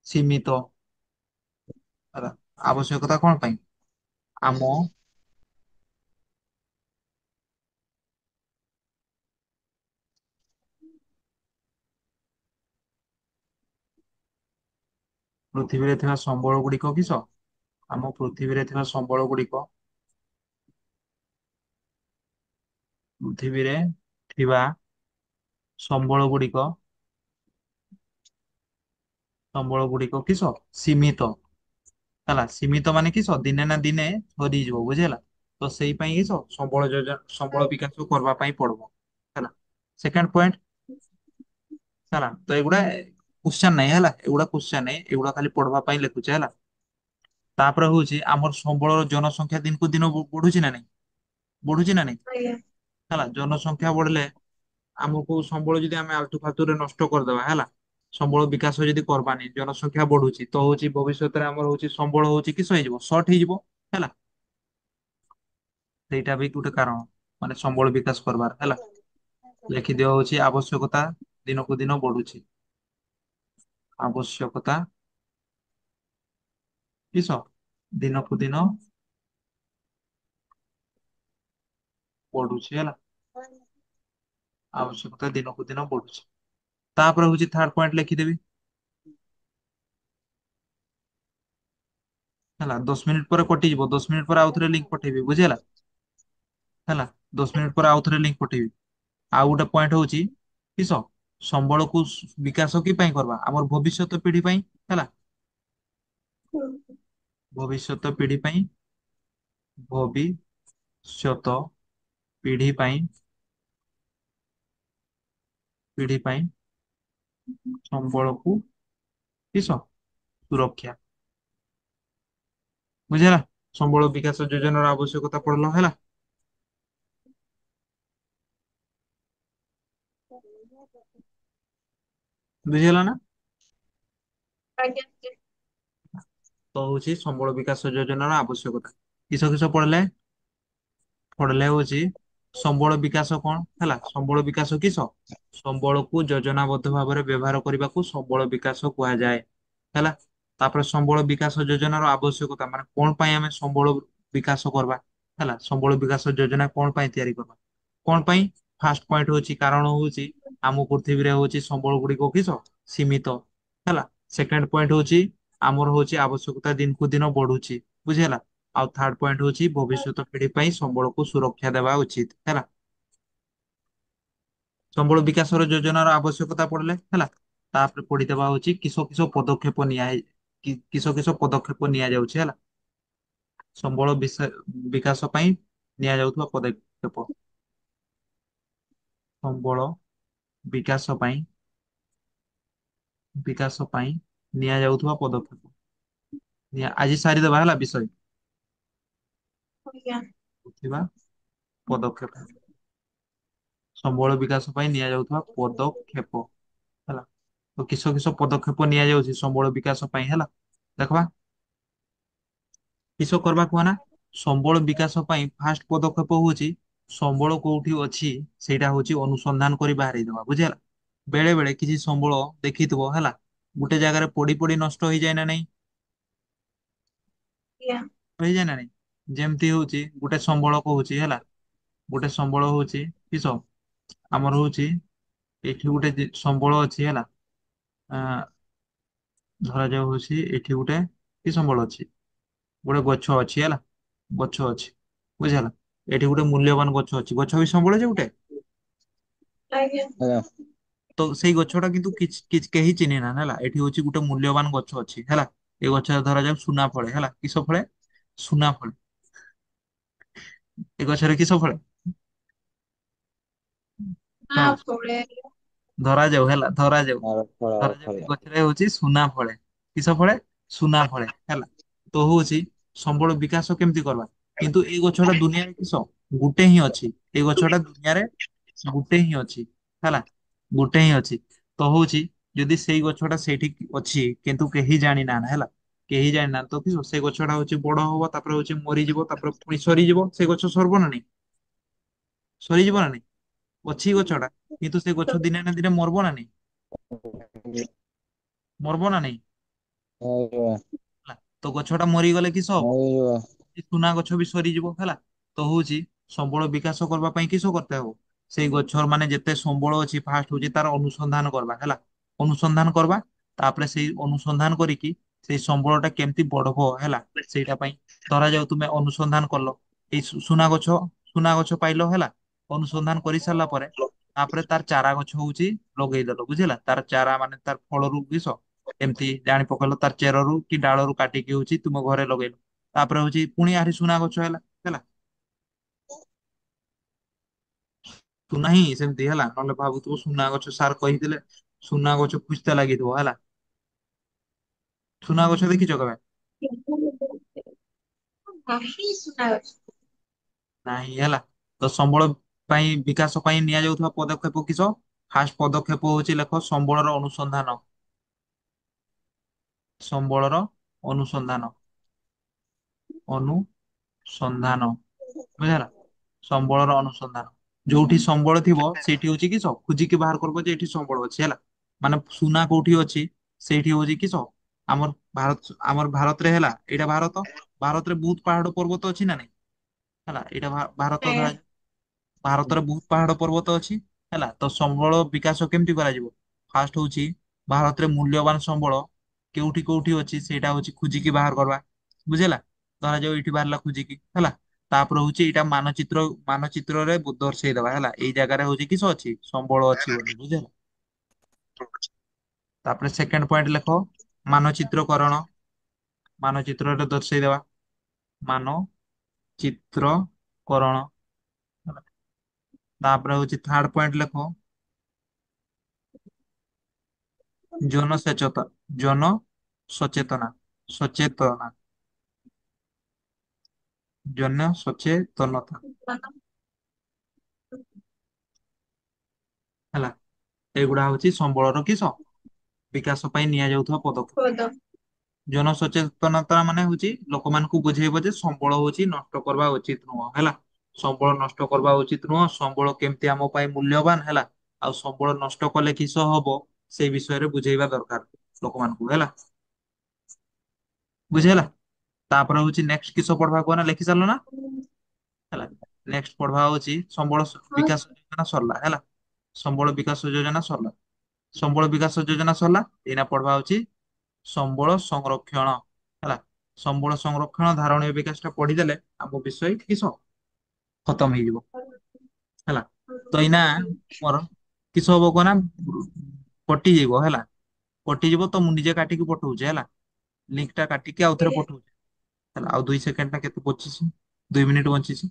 ସୀମିତ ହେଲା ଆବଶ୍ୟକତା କଣ ପାଇଁ? ଆମ ପୃଥିବୀରେ ଥିବା ସମ୍ବଳ ଗୁଡିକ କିସ? ଆମ ପୃଥିବୀରେ ଥିବା ସମ୍ବଳ ଗୁଡିକ ପୃଥିବୀରେ ଥିବା ସମ୍ବଳ ଗୁଡିକ କିସ? ସୀମିତ। ହେଲା ସୀମିତ ମାନେ କିସ? ଦିନେ ନା ଦିନେ ସରିଯିବ ବୁଝିହେଲା। ତ ସେଇ ପାଇଁ କିସ ସମ୍ବଳ ଯୋଜନା ସମ୍ବଳ ବିକାଶ କରିବା ପାଇଁ ପଡବ। ହେଲା ସେକେଣ୍ଡ ପଏଣ୍ଟ ହେଲା ତ ଏଗୁଡା କ୍ୱେଶ୍ଚନ ନାହିଁ ହେଲା ଏଗୁଡା କ୍ୱେଶ୍ଚନ ନାହିଁ ଏଗୁଡା ଖାଲି ପଢବା ପାଇଁ ଲେଖୁଛେ ହେଲା। ତାପରେ ହଉଛି ଆମର ସମ୍ବଳର ଜନସଂଖ୍ୟା ଦିନକୁ ଦିନ ବଢୁଛି ନା ନାଇଁ? ବଢୁଛି ନା ନାଇଁ? ଆଜ୍ଞା ହେଲା ଜନସଂଖ୍ୟା ବଢିଲେ ଆମକୁ ସମ୍ବଳ ଯଦି ଆମେ ଆଲତୁ ଫାଲତୁରେ ନଷ୍ଟ କରିଦବା ହେଲା ସମ୍ବଳ ବିକାଶ ଯଦି କରବାନି ଜନସଂଖ୍ୟା ବଢୁଛି ତ ହଉଛି ଭବିଷ୍ୟତରେ ଆମର ହଉଛି ସମ୍ବଳ ହଉଛି କିସ ହେଇଯିବ ସର୍ଟ ହେଇଯିବ ହେଲା। ସେଇଟା ବି ଗୋଟେ କାରଣ ମାନେ ସମ୍ବଳ ବିକାଶ କରବାର ହେଲା। ଲେଖିଦିଅ ହଉଛି ଆବଶ୍ୟକତା ଦିନକୁ ଦିନ ବଢୁଛି। ଆବଶ୍ୟକତା କିସ ଦିନକୁ ଦିନ ବଢୁଛି ହେଲା। ଆବଶ୍ୟକତା ଦିନକୁ ଦିନ ବଢୁଛି। ତାପରେ ହଉଛି ଥାର୍ଡ ପଏଣ୍ଟ ଲେଖିଦେବି ହେଲା 10 ମିନିଟ ପରେ କଟିଯିବ 10 ମିନିଟ ପରେ ଆଉ ଥରେ ଲିଙ୍କ ପଠେଇବି ବୁଝି ହେଲା। ହେଲା 10 ମିନିଟ ପରେ ଆଉ ଥରେ ଲିଙ୍କ ପଠେଇବି। ଆଉ ଗୋଟେ ପଏଣ୍ଟ ହଉଛି କିସ ସମ୍ବଳକୁ ବିକାଶ କି ପାଇଁ କରିବା ଆମର ଭବିଷ୍ୟତ ପିଢି ପାଇଁ ହେଲା। ଭବିଷ୍ୟତ ପିଢି ପାଇଁ ଭବିଷ୍ୟତ ପିଢି ପାଇଁ ସମ୍ବଳକୁ କିସ ସୁରକ୍ଷା ବୁଝିହେଲା। ସମ୍ବଳ ବିକାଶ ଯୋଜନାର ଆବଶ୍ୟକତା ପଡିଲ ହେଲା। ବୁଝିହେଲା ନା? ଆଜ୍ଞା ତ ହଉଛି ସମ୍ବଳ ବିକାଶ ଯୋଜନାର ଆବଶ୍ୟକତା କିସ କିସ ପଡିଲେ? ପଢିଲେ ହଉଛି ସମ୍ବଳ ବିକାଶ କଣ ହେଲା ସମ୍ବଳ ବିକାଶ କିସ? ସମ୍ବଳକୁ ଯୋଜନାବଦ୍ଧ ଭାବରେ ବ୍ୟବହାର କରିବାକୁ ସମ୍ବଳ ବିକାଶ କୁହାଯାଏ ହେଲା। ତାପରେ ସମ୍ବଳ ବିକାଶ ଯୋଜନାର ଆବଶ୍ୟକତା ମାନେ କଣ ପାଇଁ ଆମେ ସମ୍ବଳ ବିକାଶ କରିବା ହେଲା ସମ୍ବଳ ବିକାଶ ଯୋଜନା କଣ ପାଇଁ ତିଆରି କରିବା? କଣ ପାଇଁ ଫାଷ୍ଟ ପଏଣ୍ଟ ହଉଛି କାରଣ ହଉଛି ଆମ ପୃଥିବୀରେ ହଉଛି ସମ୍ବଳ ଗୁଡିକ କିସ ସୀମିତ ହେଲା। ସେକେଣ୍ଡ ପଏଣ୍ଟ ହଉଛି ଆମର ହଉଛି ଆବଶ୍ୟକତା ଦିନକୁ ଦିନ ବଢୁଛି ବୁଝି ହେଲା। ଆଉ ଥାର୍ଡ ପଏଣ୍ଟ ହଉଛି ଭବିଷ୍ୟତ ପିଢି ପାଇଁ ସମ୍ବଳକୁ ସୁରକ୍ଷା ଦେବା ଉଚିତ ହେଲା। ସମ୍ବଳ ବିକାଶର ଯୋଜନାର ଆବଶ୍ୟକତା ପଡିଲେ ହେଲା ତାପରେ ପଢିଦେବା ହଉଛି କିସ କିସ ପଦକ୍ଷେପ କିସ କିସ ପଦକ୍ଷେପ ନିଆଯାଉଛି ହେଲା। ସମ୍ବଳ ବିକାଶ ପାଇଁ ନିଆଯାଉଥିବା ପଦକ୍ଷେପ ସମ୍ବଳ ବିକାଶ ପାଇଁ ନିଆଯାଉଥିବା ପଦକ୍ଷେପ ଆଜି ସାରିଦବା ହେଲା ବିଷୟ ଆଜ୍ଞା ଥିବା ପଦକ୍ଷେପ ସମ୍ବଳ ବିକାଶ ପାଇଁ ନିଆଯାଉଥିବା ପଦକ୍ଷେପ ହେଲା। ତ କିସ କିସ ପଦକ୍ଷେପ ନିଆଯାଉଛି ସମ୍ବଳ ବିକାଶ ପାଇଁ ହେଲା ଦେଖବା କିସ କରିବା କୁହ ନା ସମ୍ବଳ ବିକାଶ ପାଇଁ ଫାଷ୍ଟ ପଦକ୍ଷେପ ହଉଛି ସମ୍ବଳ କୋଉଠି ଅଛି ସେଇଟା ହଉଛି ଅନୁସନ୍ଧାନ କରି ବାହାରିଦବା ବୁଝିହେଲା। ବେଳେ ବେଳେ କିଛି ସମ୍ବଳ ଦେଖିଥିବ ହେଲା ଗୋଟେ ଜାଗାରେ ପଡି ପଡି ନଷ୍ଟ ହେଇଯାଏ ନା ନାଇଁ? ଆଜ୍ଞା ହେଇଯାଏ ନା ନାଇଁ ଯେମିତି ହଉଛି ଗୋଟେ ସମ୍ବଳ କହୁଛି ହେଲା ଗୋଟେ ସମ୍ବଳ ହଉଛି କିସ ଆମର ହଉଛି ଏଇଠି ଗୋଟେ ସମ୍ବଳ ଅଛି ହେଲା ଧରାଯାଉ ହଉଛି ଏଠି ଗୋଟେ କି ସମ୍ବଳ ଅଛି ଗୋଟେ ଗଛ ଅଛି ହେଲା ଗଛ ଅଛି ବୁଝି ହେଲା ଏଠି ଗୋଟେ ମୂଲ୍ୟବାନ ଗଛ ଅଛି ଗଛ ବି ସମ୍ବଳ ଯେ ଗୋଟେ ଆଜ୍ଞା ଆଜ୍ଞା ତ ସେଇ ଗଛ ଟା କିନ୍ତୁ କିଛି କେହି ଚିହ୍ନି ନା ହେଲା ଏଠି ହଉଛି ଗୋଟେ ମୂଲ୍ୟବାନ ଗଛ ଅଛି ହେଲା। ଏ ଗଛ ଧରାଯାଉ ସୁନା ଫଳେ ହେଲା କିସ ଫଳେ ସୁନା ଫଳେ ଏ ଗଛରେ କିସ ଫଳେ ନା ଫଳେ ଧରାଯାଉ ହେଲା ଧରାଯାଉ ଆଉ ଫଳ ଧରାଯାଉ ଫଳ ଏ ଗଛରେ ହଉଛି ସୁନା ଫଳେ କିସ ଫଳେ ସୁନା ଫଳେ ହେଲା ତ ହଉଛି ସମ୍ବଳ ବିକାଶ କେମିତି କରିବା କିନ୍ତୁ ଏଇ ଗଛଟା ଦୁନିଆରେ କିସ ଗୋଟେ ହିଁ ଅଛି ଏଇ ଗଛଟା ଦୁନିଆରେ ଗୋଟେ ହିଁ ଅଛି ହେଲା ଗୋଟେ ହିଁ ଅଛି ତ ହଉଛି ଯଦି ସେଇ ଗଛ ଟା ସେଇଠି ଅଛି କିନ୍ତୁ କେହି ଜାଣିନାହାନ୍ତି ହେଲା କେହି ଜାଣିନାହାନ୍ତି ତ କି ସେ ଗଛଟା ହଉଛି ବଡ ହବ ତାପରେ ହଉଛି ମରିଯିବ ତାପରେ ପୁଣି ସରିଯିବ ସେ ଗଛ ସରିବ ନା ନାଇଁ ସରିଯିବ ନା ନାଇଁ ଅଛି ଗଛଟା କିନ୍ତୁ ସେ ଗଛ ଦିନେ ନା ଦିନେ ମରବ ନା ନାଇଁ ମରବ ନା ନାଇଁ ଆଜ୍ଞା ହେଲା ତ ଗଛଟା ମରିଗଲେ କିସ ହବ? ମରିଯିବ। ଏ ସୁନା ଗଛ ବି ସରିଯିବ ହେଲା। ତ ହଉଛି ସମ୍ବଳ ବିକାଶ କରିବା ପାଇଁ କିସ କରତେ ହବ? ସେଇ ଗଛର ମାନେ ଯେତେ ସମ୍ବଳ ଅଛି ଫାଷ୍ଟ ହଉଛି ତାର ଅନୁସନ୍ଧାନ କରବା ହେଲା। ଅନୁସନ୍ଧାନ କରବା, ତାପରେ ସେଇ ଅନୁସନ୍ଧାନ କରିକି ସେଇ ସମ୍ବଳଟା କେମିତି ବଢବ ହେଲା, ସେଇଟା ପାଇଁ ଧରାଯାଉ ତୁମେ ଅନୁସନ୍ଧାନ କଲ ଏଇ ସୁନା ଗଛ ପାଇଲ ହେଲା। ଅନୁସନ୍ଧାନ କରି ସାରିଲା ପରେ ତାପରେ ତାର ଚାରା ଗଛ ହଉଛି ଲଗେଇଦେଲ ବୁଝିଲା। ତାର ଚାରା ମାନେ ତାର ଫଳରୁ କିସ ଏମିତି ଜାଣି ପକେଇଲ ତାର ଚେରରୁ କି ଡାଳରୁ କାଟିକି ହଉଛି ତୁମ ଘରେ ଲଗେଇଲ। ତାପରେ ହଉଛି ପୁଣି ଆହୁରି ସୁନା ଗଛ ହେଲା ହେଲା। ସୁନା ହିଁ ସେମିତି ହେଲା, ନହେଲେ ଭାବୁଥିବ ସୁନା ଗଛ ସାର୍ କହିଥିଲେ ସୁନା ଗଛ ପୁସ୍ତା ଲାଗିଥିବ ହେଲା। ସୁନା ଗଛ ଦେଖିଛ କେବେ? ନାହିଁ ଶୁଣାଯାଉଛି। ନାହିଁ ହେଲା। ତ ସମ୍ବଳ ପାଇଁ ବିକାଶ ପାଇଁ ନିଆଯାଉଥିବା ପଦକ୍ଷେପ କିସ? ଫାଷ୍ଟ ପଦକ୍ଷେପ ହଉଛି ଲେଖ ସମ୍ବଳର ଅନୁସନ୍ଧାନ। ସମ୍ବଳର ଅନୁସନ୍ଧାନ। ଅନୁସନ୍ଧାନ ବୁଝିହେଲା। ସମ୍ବଳର ଅନୁସନ୍ଧାନ। ଯୋଉଠି ସମ୍ବଳ ଥିବ ସେଇଠି ହଉଛି କିସ ଖୋଜିକି ବାହାର କରିବ ଯେ ଏଠି ସମ୍ବଳ ଅଛି ହେଲା। ମାନେ ସୁନା କୋଉଠି ଅଛି ସେଇଠି ହଉଛି କିସ ଆମର ଭାରତରେ ହେଲା। ଏଇଟା ଭାରତ, ଭାରତରେ ବହୁତ ପାହାଡ ପର୍ବତ ଅଛି ନା ନାଇଁ? ହେଲା ଏଇଟା ଭାରତ ଆଜ୍ଞା। ଧରାଯାଉ। ଭାରତରେ ବହୁତ ପାହାଡ ପର୍ବତ ଅଛି ହେଲା। ତ ସମ୍ବଳ ବିକାଶ କେମିତି କରାଯିବ? ଫାଷ୍ଟ ହଉଛି ଭାରତରେ ମୂଲ୍ୟବାନ ସମ୍ବଳ କେଉଠି କୋଉଠି ଅଛି ସେଇଟା ହଉଛି ଖୋଜିକି ବାହାର କରିବା ବୁଝିହେଲା। ଧରାଯାଉ ଏଇଠି ବାହାରିଲା ଖୋଜିକି ହେଲା। ତାପରେ ହଉଛି ଏଇଟା ମାନଚିତ୍ରରେ ଦର୍ଶେଇଦବା ହେଲା। ଏଇ ଜାଗାରେ ହଉଛି କିସ ଅଛି ସମ୍ବଳ ଅଛି ବୋଲି ବୁଝିହେଲା। ତାପରେ ସେକେଣ୍ଡ ପଏଣ୍ଟ ଲେଖ ମାନଚିତ୍ରକରଣ। ମାନଚିତ୍ରରେ ଦର୍ଶେଇଦେବା ମାନଚିତ୍ରକରଣ। ତାପରେ ହଉଛି ଥାର୍ଡ ପଏଣ୍ଟ ଲେଖ ଜନ ସଚେତନା ସଚେତନା ଜନ ସଚେତନତା ହେଲା। ଏଗୁଡା ହଉଛି ସମ୍ବଳର କିସ ବିକାଶ ପାଇଁ ନିଆଯାଉଥିବା ପଦକ୍ଷେପ। ପଦ ଜନସଚେତନତା ମାନେ ହଉଛି ଲୋକମାନଙ୍କୁ ବୁଝେଇବ ଯେ ସମ୍ବଳ ହଉଛି ନଷ୍ଟ କରିବା ଉଚିତ ନୁହଁ ହେଲା। ସମ୍ବଳ ନଷ୍ଟ କରିବା ଉଚିତ ନୁହଁ। ସମ୍ବଳ କେମିତି ଆମ ପାଇଁ ମୂଲ୍ୟବାନ ହେଲା। ଆଉ ସମ୍ବଳ ନଷ୍ଟ କଲେ କିସ ହବ ସେଇ ବିଷୟରେ ବୁଝେଇବା ଦରକାର ଲୋକମାନଙ୍କୁ ହେଲା। ବୁଝିହେଲା। ତାପରେ ହଉଛି ନେକ୍ସଟ କିସ ପଢବା କୁହ ନା ଲେଖି ସାରିଲ ନା? ହେଲା। ନେକ୍ସଟ ପଢବା ହଉଛି ସମ୍ବଳ ହଁ ବିକାଶ ଯୋଜନା ସରିଲା ହେଲା। ସମ୍ବଳ ବିକାଶ ଯୋଜନା ସରିଲା। ସମ୍ବଳ ବିକାଶ ଯୋଜନା ସରିଲା। ଏଇନା ପଢବା ହଉଛି ସମ୍ବଳ ସଂରକ୍ଷଣ ହେଲା। ସମ୍ବଳ ସଂରକ୍ଷଣ ଧାରଣୀୟ ବିକାଶ ଟା ପଢିଦେଲେ ଆମ ବିଷୟ କିସ ଖତମ ହେଇଯିବ ହେଲା। ତ ଏଇନା ମୋର କିସ ହବ କହ ନା କଟିଯିବ ହେଲା। କଟିଯିବ ତ ମୁଁ ନିଜେ କାଟିକି ପଠଉଛି ହେଲା। ଲିଙ୍କ ଟା କାଟିକି ଆଉ ଥରେ ପଠଉଛି ହେଲା। ଆଉ 2 ସେକେଣ୍ଡ ନା କେତେ ବଞ୍ଚିଛି 2 ମିନିଟ ବଞ୍ଚିଛି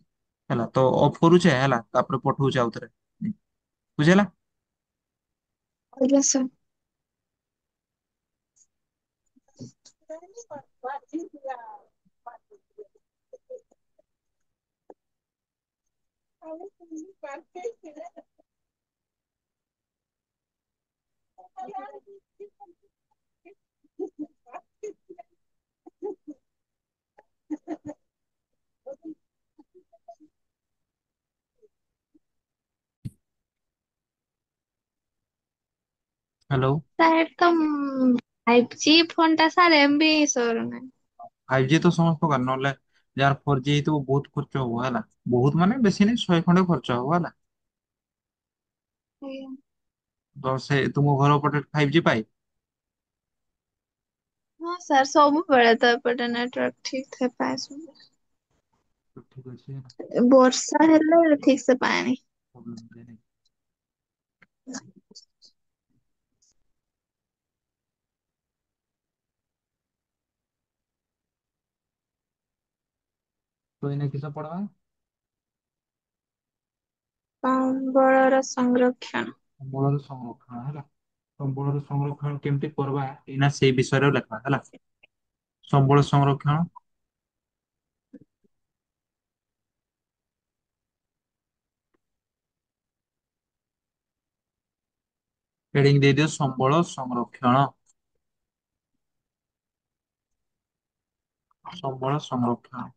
ହେଲା। ତ ଅଫ୍ କରୁଛେ ହେଲା ତାପରେ ପଠଉଛି ଆଉ ଥରେ ବୁଝିହେଲା। ଆଜ୍ଞା ସାର୍। ହ୍ୟାଲୋ। ସାର୍ ତ 5G ଫୋନ୍ ଟା ସାର୍ MB ସରୁନାହିଁ। 5G ତ ସମସ୍ତଙ୍କର ନହେଲେ ଯାହାର 4G ହେଇଥିବ ବହୁତ ଖର୍ଚ୍ଚ ହବ ହେଲା। ବହୁତ ମାନେ ବେଶୀ ନାହିଁ 100 ଖଣ୍ଡେ ଖର୍ଚ୍ଚ ହବ ହେଲା। ଆଜ୍ଞା। ତ ସେ ତୁମ ଘର ପଟେ 5G ପାଏ? ହଁ ସାର୍ ସବୁବେଳେ ତ ଏପଟେ ନେଟୱାର୍କ ଠିକ ଥାଏ ପାଏ ସବୁ। ଠିକ ଅଛି। ବର୍ଷା ହେଲେ ଠିକ ସେ ପାଏନି। ତ ଏଇନା କିସ ପଢବା? ସମ୍ବଳର ସଂରକ୍ଷଣ। ସମ୍ବଳର ସଂରକ୍ଷଣ ହେଲା। ସମ୍ବଳର ସଂରକ୍ଷଣ କେମିତି କରବା ଏଇନା ସେଇ ବିଷୟରେ ଲେଖା ହେଲା। ସମ୍ବଳ ସଂରକ୍ଷଣ ହେଡିଙ୍ଗ ଦେଇଦିଅ ସମ୍ବଳ ସଂରକ୍ଷଣ। ସମ୍ବଳ ସଂରକ୍ଷଣ।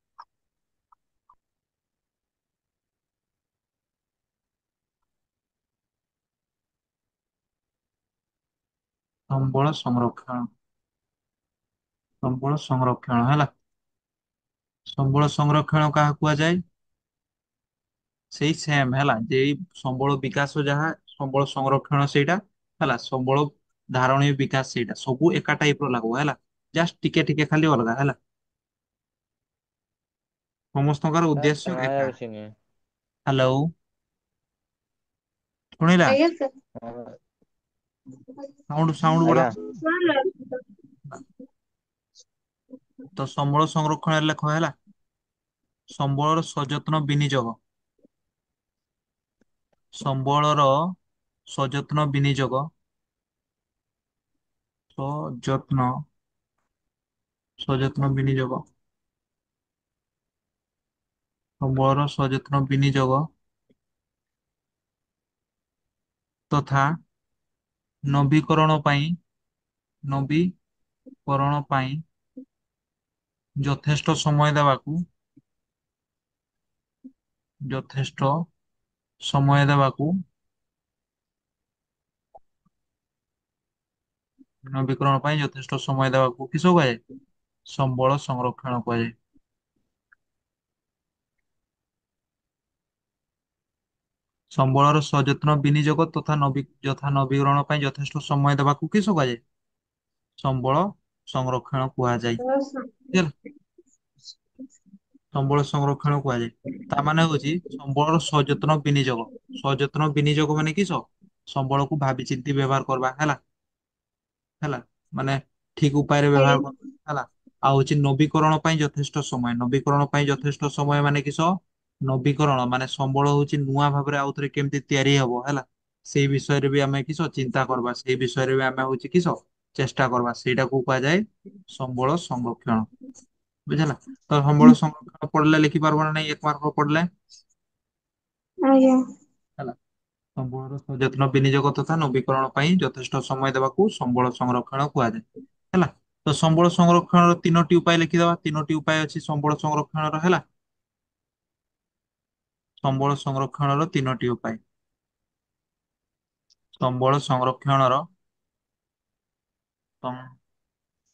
ସମ୍ବଳ ସଂରକ୍ଷଣ। ସମ୍ବଳ ସଂରକ୍ଷଣ ହେଲା। ସମ୍ବଳ ସଂରକ୍ଷଣ କାହା କୁହାଯାଏ? ସେଇ ସେମ ହେଲା ଯେ ଏଇ ସମ୍ବଳ ବିକାଶ ଯାହା ସମ୍ବଳ ସଂରକ୍ଷଣ ସେଇଟା ହେଲା ସମ୍ବଳ ଧାରଣୀ ବିକାଶ ସେଇଟା ସବୁ ଏକା ଟାଇପ ର ଲାଗୁ ହେଲା ଜାଷ୍ଟ ଟିକେ ଟିକେ ଖାଲି ଅଲଗା ହେଲା ସମସ୍ତଙ୍କର ସାର୍ ଉଦ୍ଦେଶ୍ୟ ଶୁଣା ଏକା। ଯାଉଛି ନି। ହ୍ୟାଲୋ ଶୁଣିଲା ଆଜ୍ଞା ସାର୍। ହଁ, ସାଉଣ୍ଡ ସାଉଣ୍ଡ ବଡ ଆଜ୍ଞା ତ ସମ୍ବଳ ସଂରକ୍ଷଣ ଲେଖ ହେଲା ସମ୍ବଳର ସଯତ୍ନ ବିନିଯୋଗ ସମ୍ବଳର ସଯତ୍ନ ବିନିଯୋଗ ସଯତ୍ନ ସଯତ୍ନ ବିନିଯୋଗ ସମ୍ବଳର ସଯତ୍ନ ବିନିଯୋଗ ତଥା ନବୀକରଣ ପାଇଁ ନବୀକରଣ ପାଇଁ ଯଥେଷ୍ଟ ସମୟ ଦେବାକୁ ଯଥେଷ୍ଟ ସମୟ ଦେବାକୁ ନବୀକରଣ ପାଇଁ ଯଥେଷ୍ଟ ସମୟ ଦେବାକୁ କିସ କୁହାଯାଏ ସମ୍ବଳ ସଂରକ୍ଷଣ କୁହାଯାଏ। ସମ୍ବଳର ସଯତ୍ନ ବିନିଯୋଗ ତଥା ଯଥା ନବୀକରଣ ପାଇଁ ଯଥେଷ୍ଟ ସମୟ ଦେବାକୁ କିସ କୁହାଯାଏ ସମ୍ବଳ ସଂରକ୍ଷଣ କୁହାଯାଏ। ବୁଝିଲ? ସମ୍ବଳ ସଂରକ୍ଷଣ କୁହାଯାଏ ତା ମାନେ ହଉଛି ସମ୍ବଳର ସଯତ୍ନ ବିନିଯୋଗ ସଯତ୍ନ ବିନିଯୋଗ ମାନେ କିସ ସମ୍ବଳକୁ ଭାବି ଚିନ୍ତି ବ୍ୟବହାର କରିବା ହେଲା ହେଲା ମାନେ ଠିକ ଉପାୟରେ ବ୍ୟବହାର କର ହେଲା ଆଉ ହଉଛି ନବୀକରଣ ପାଇଁ ଯଥେଷ୍ଟ ସମୟ ନବୀକରଣ ପାଇଁ ଯଥେଷ୍ଟ ସମୟ ମାନେ କିସ ନବୀକରଣ ମାନେ ସମ୍ବଳ ହଉଛି ନୂଆ ଭାବରେ ଆଉ ଥରେ କେମିତି ତିଆରି ହବ ହେଲା ସେଇ ବିଷୟରେ ବି ଆମେ କିସ ଚିନ୍ତା କରିବା ସେଇ ବିଷୟରେ ବି ଆମେ ହଉଛି କିସ ଚେଷ୍ଟା କରିବା ସେଇଟାକୁ କୁହାଯାଏ ସମ୍ବଳ ସଂରକ୍ଷଣ ବୁଝିଲା ତ ସମ୍ବଳ ସଂରକ୍ଷଣ ପଢିଲେ ଲେଖିପାରବ ନା ନାଇଁ ଏକ ମାର୍କ ପଢିଲେ ଆଜ୍ଞା। ହେଲା ସମ୍ବଳର ସଯତ୍ନ ବିନିଯୋଗ ତଥା ନବୀକରଣ ପାଇଁ ଯଥେଷ୍ଟ ସମୟ ଦେବାକୁ ସମ୍ବଳ ସଂରକ୍ଷଣ କୁହାଯାଏ ହେଲା ତ ସମ୍ବଳ ସଂରକ୍ଷଣର ତିନୋଟି ଉପାୟ ଲେଖିଦବା ତିନୋଟି ଉପାୟ ଅଛି ସମ୍ବଳ ସଂରକ୍ଷଣର ହେଲା ସମ୍ବଳ ସଂରକ୍ଷଣର ତିନୋଟି ଉପାୟ ସମ୍ବଳ ସଂରକ୍ଷଣର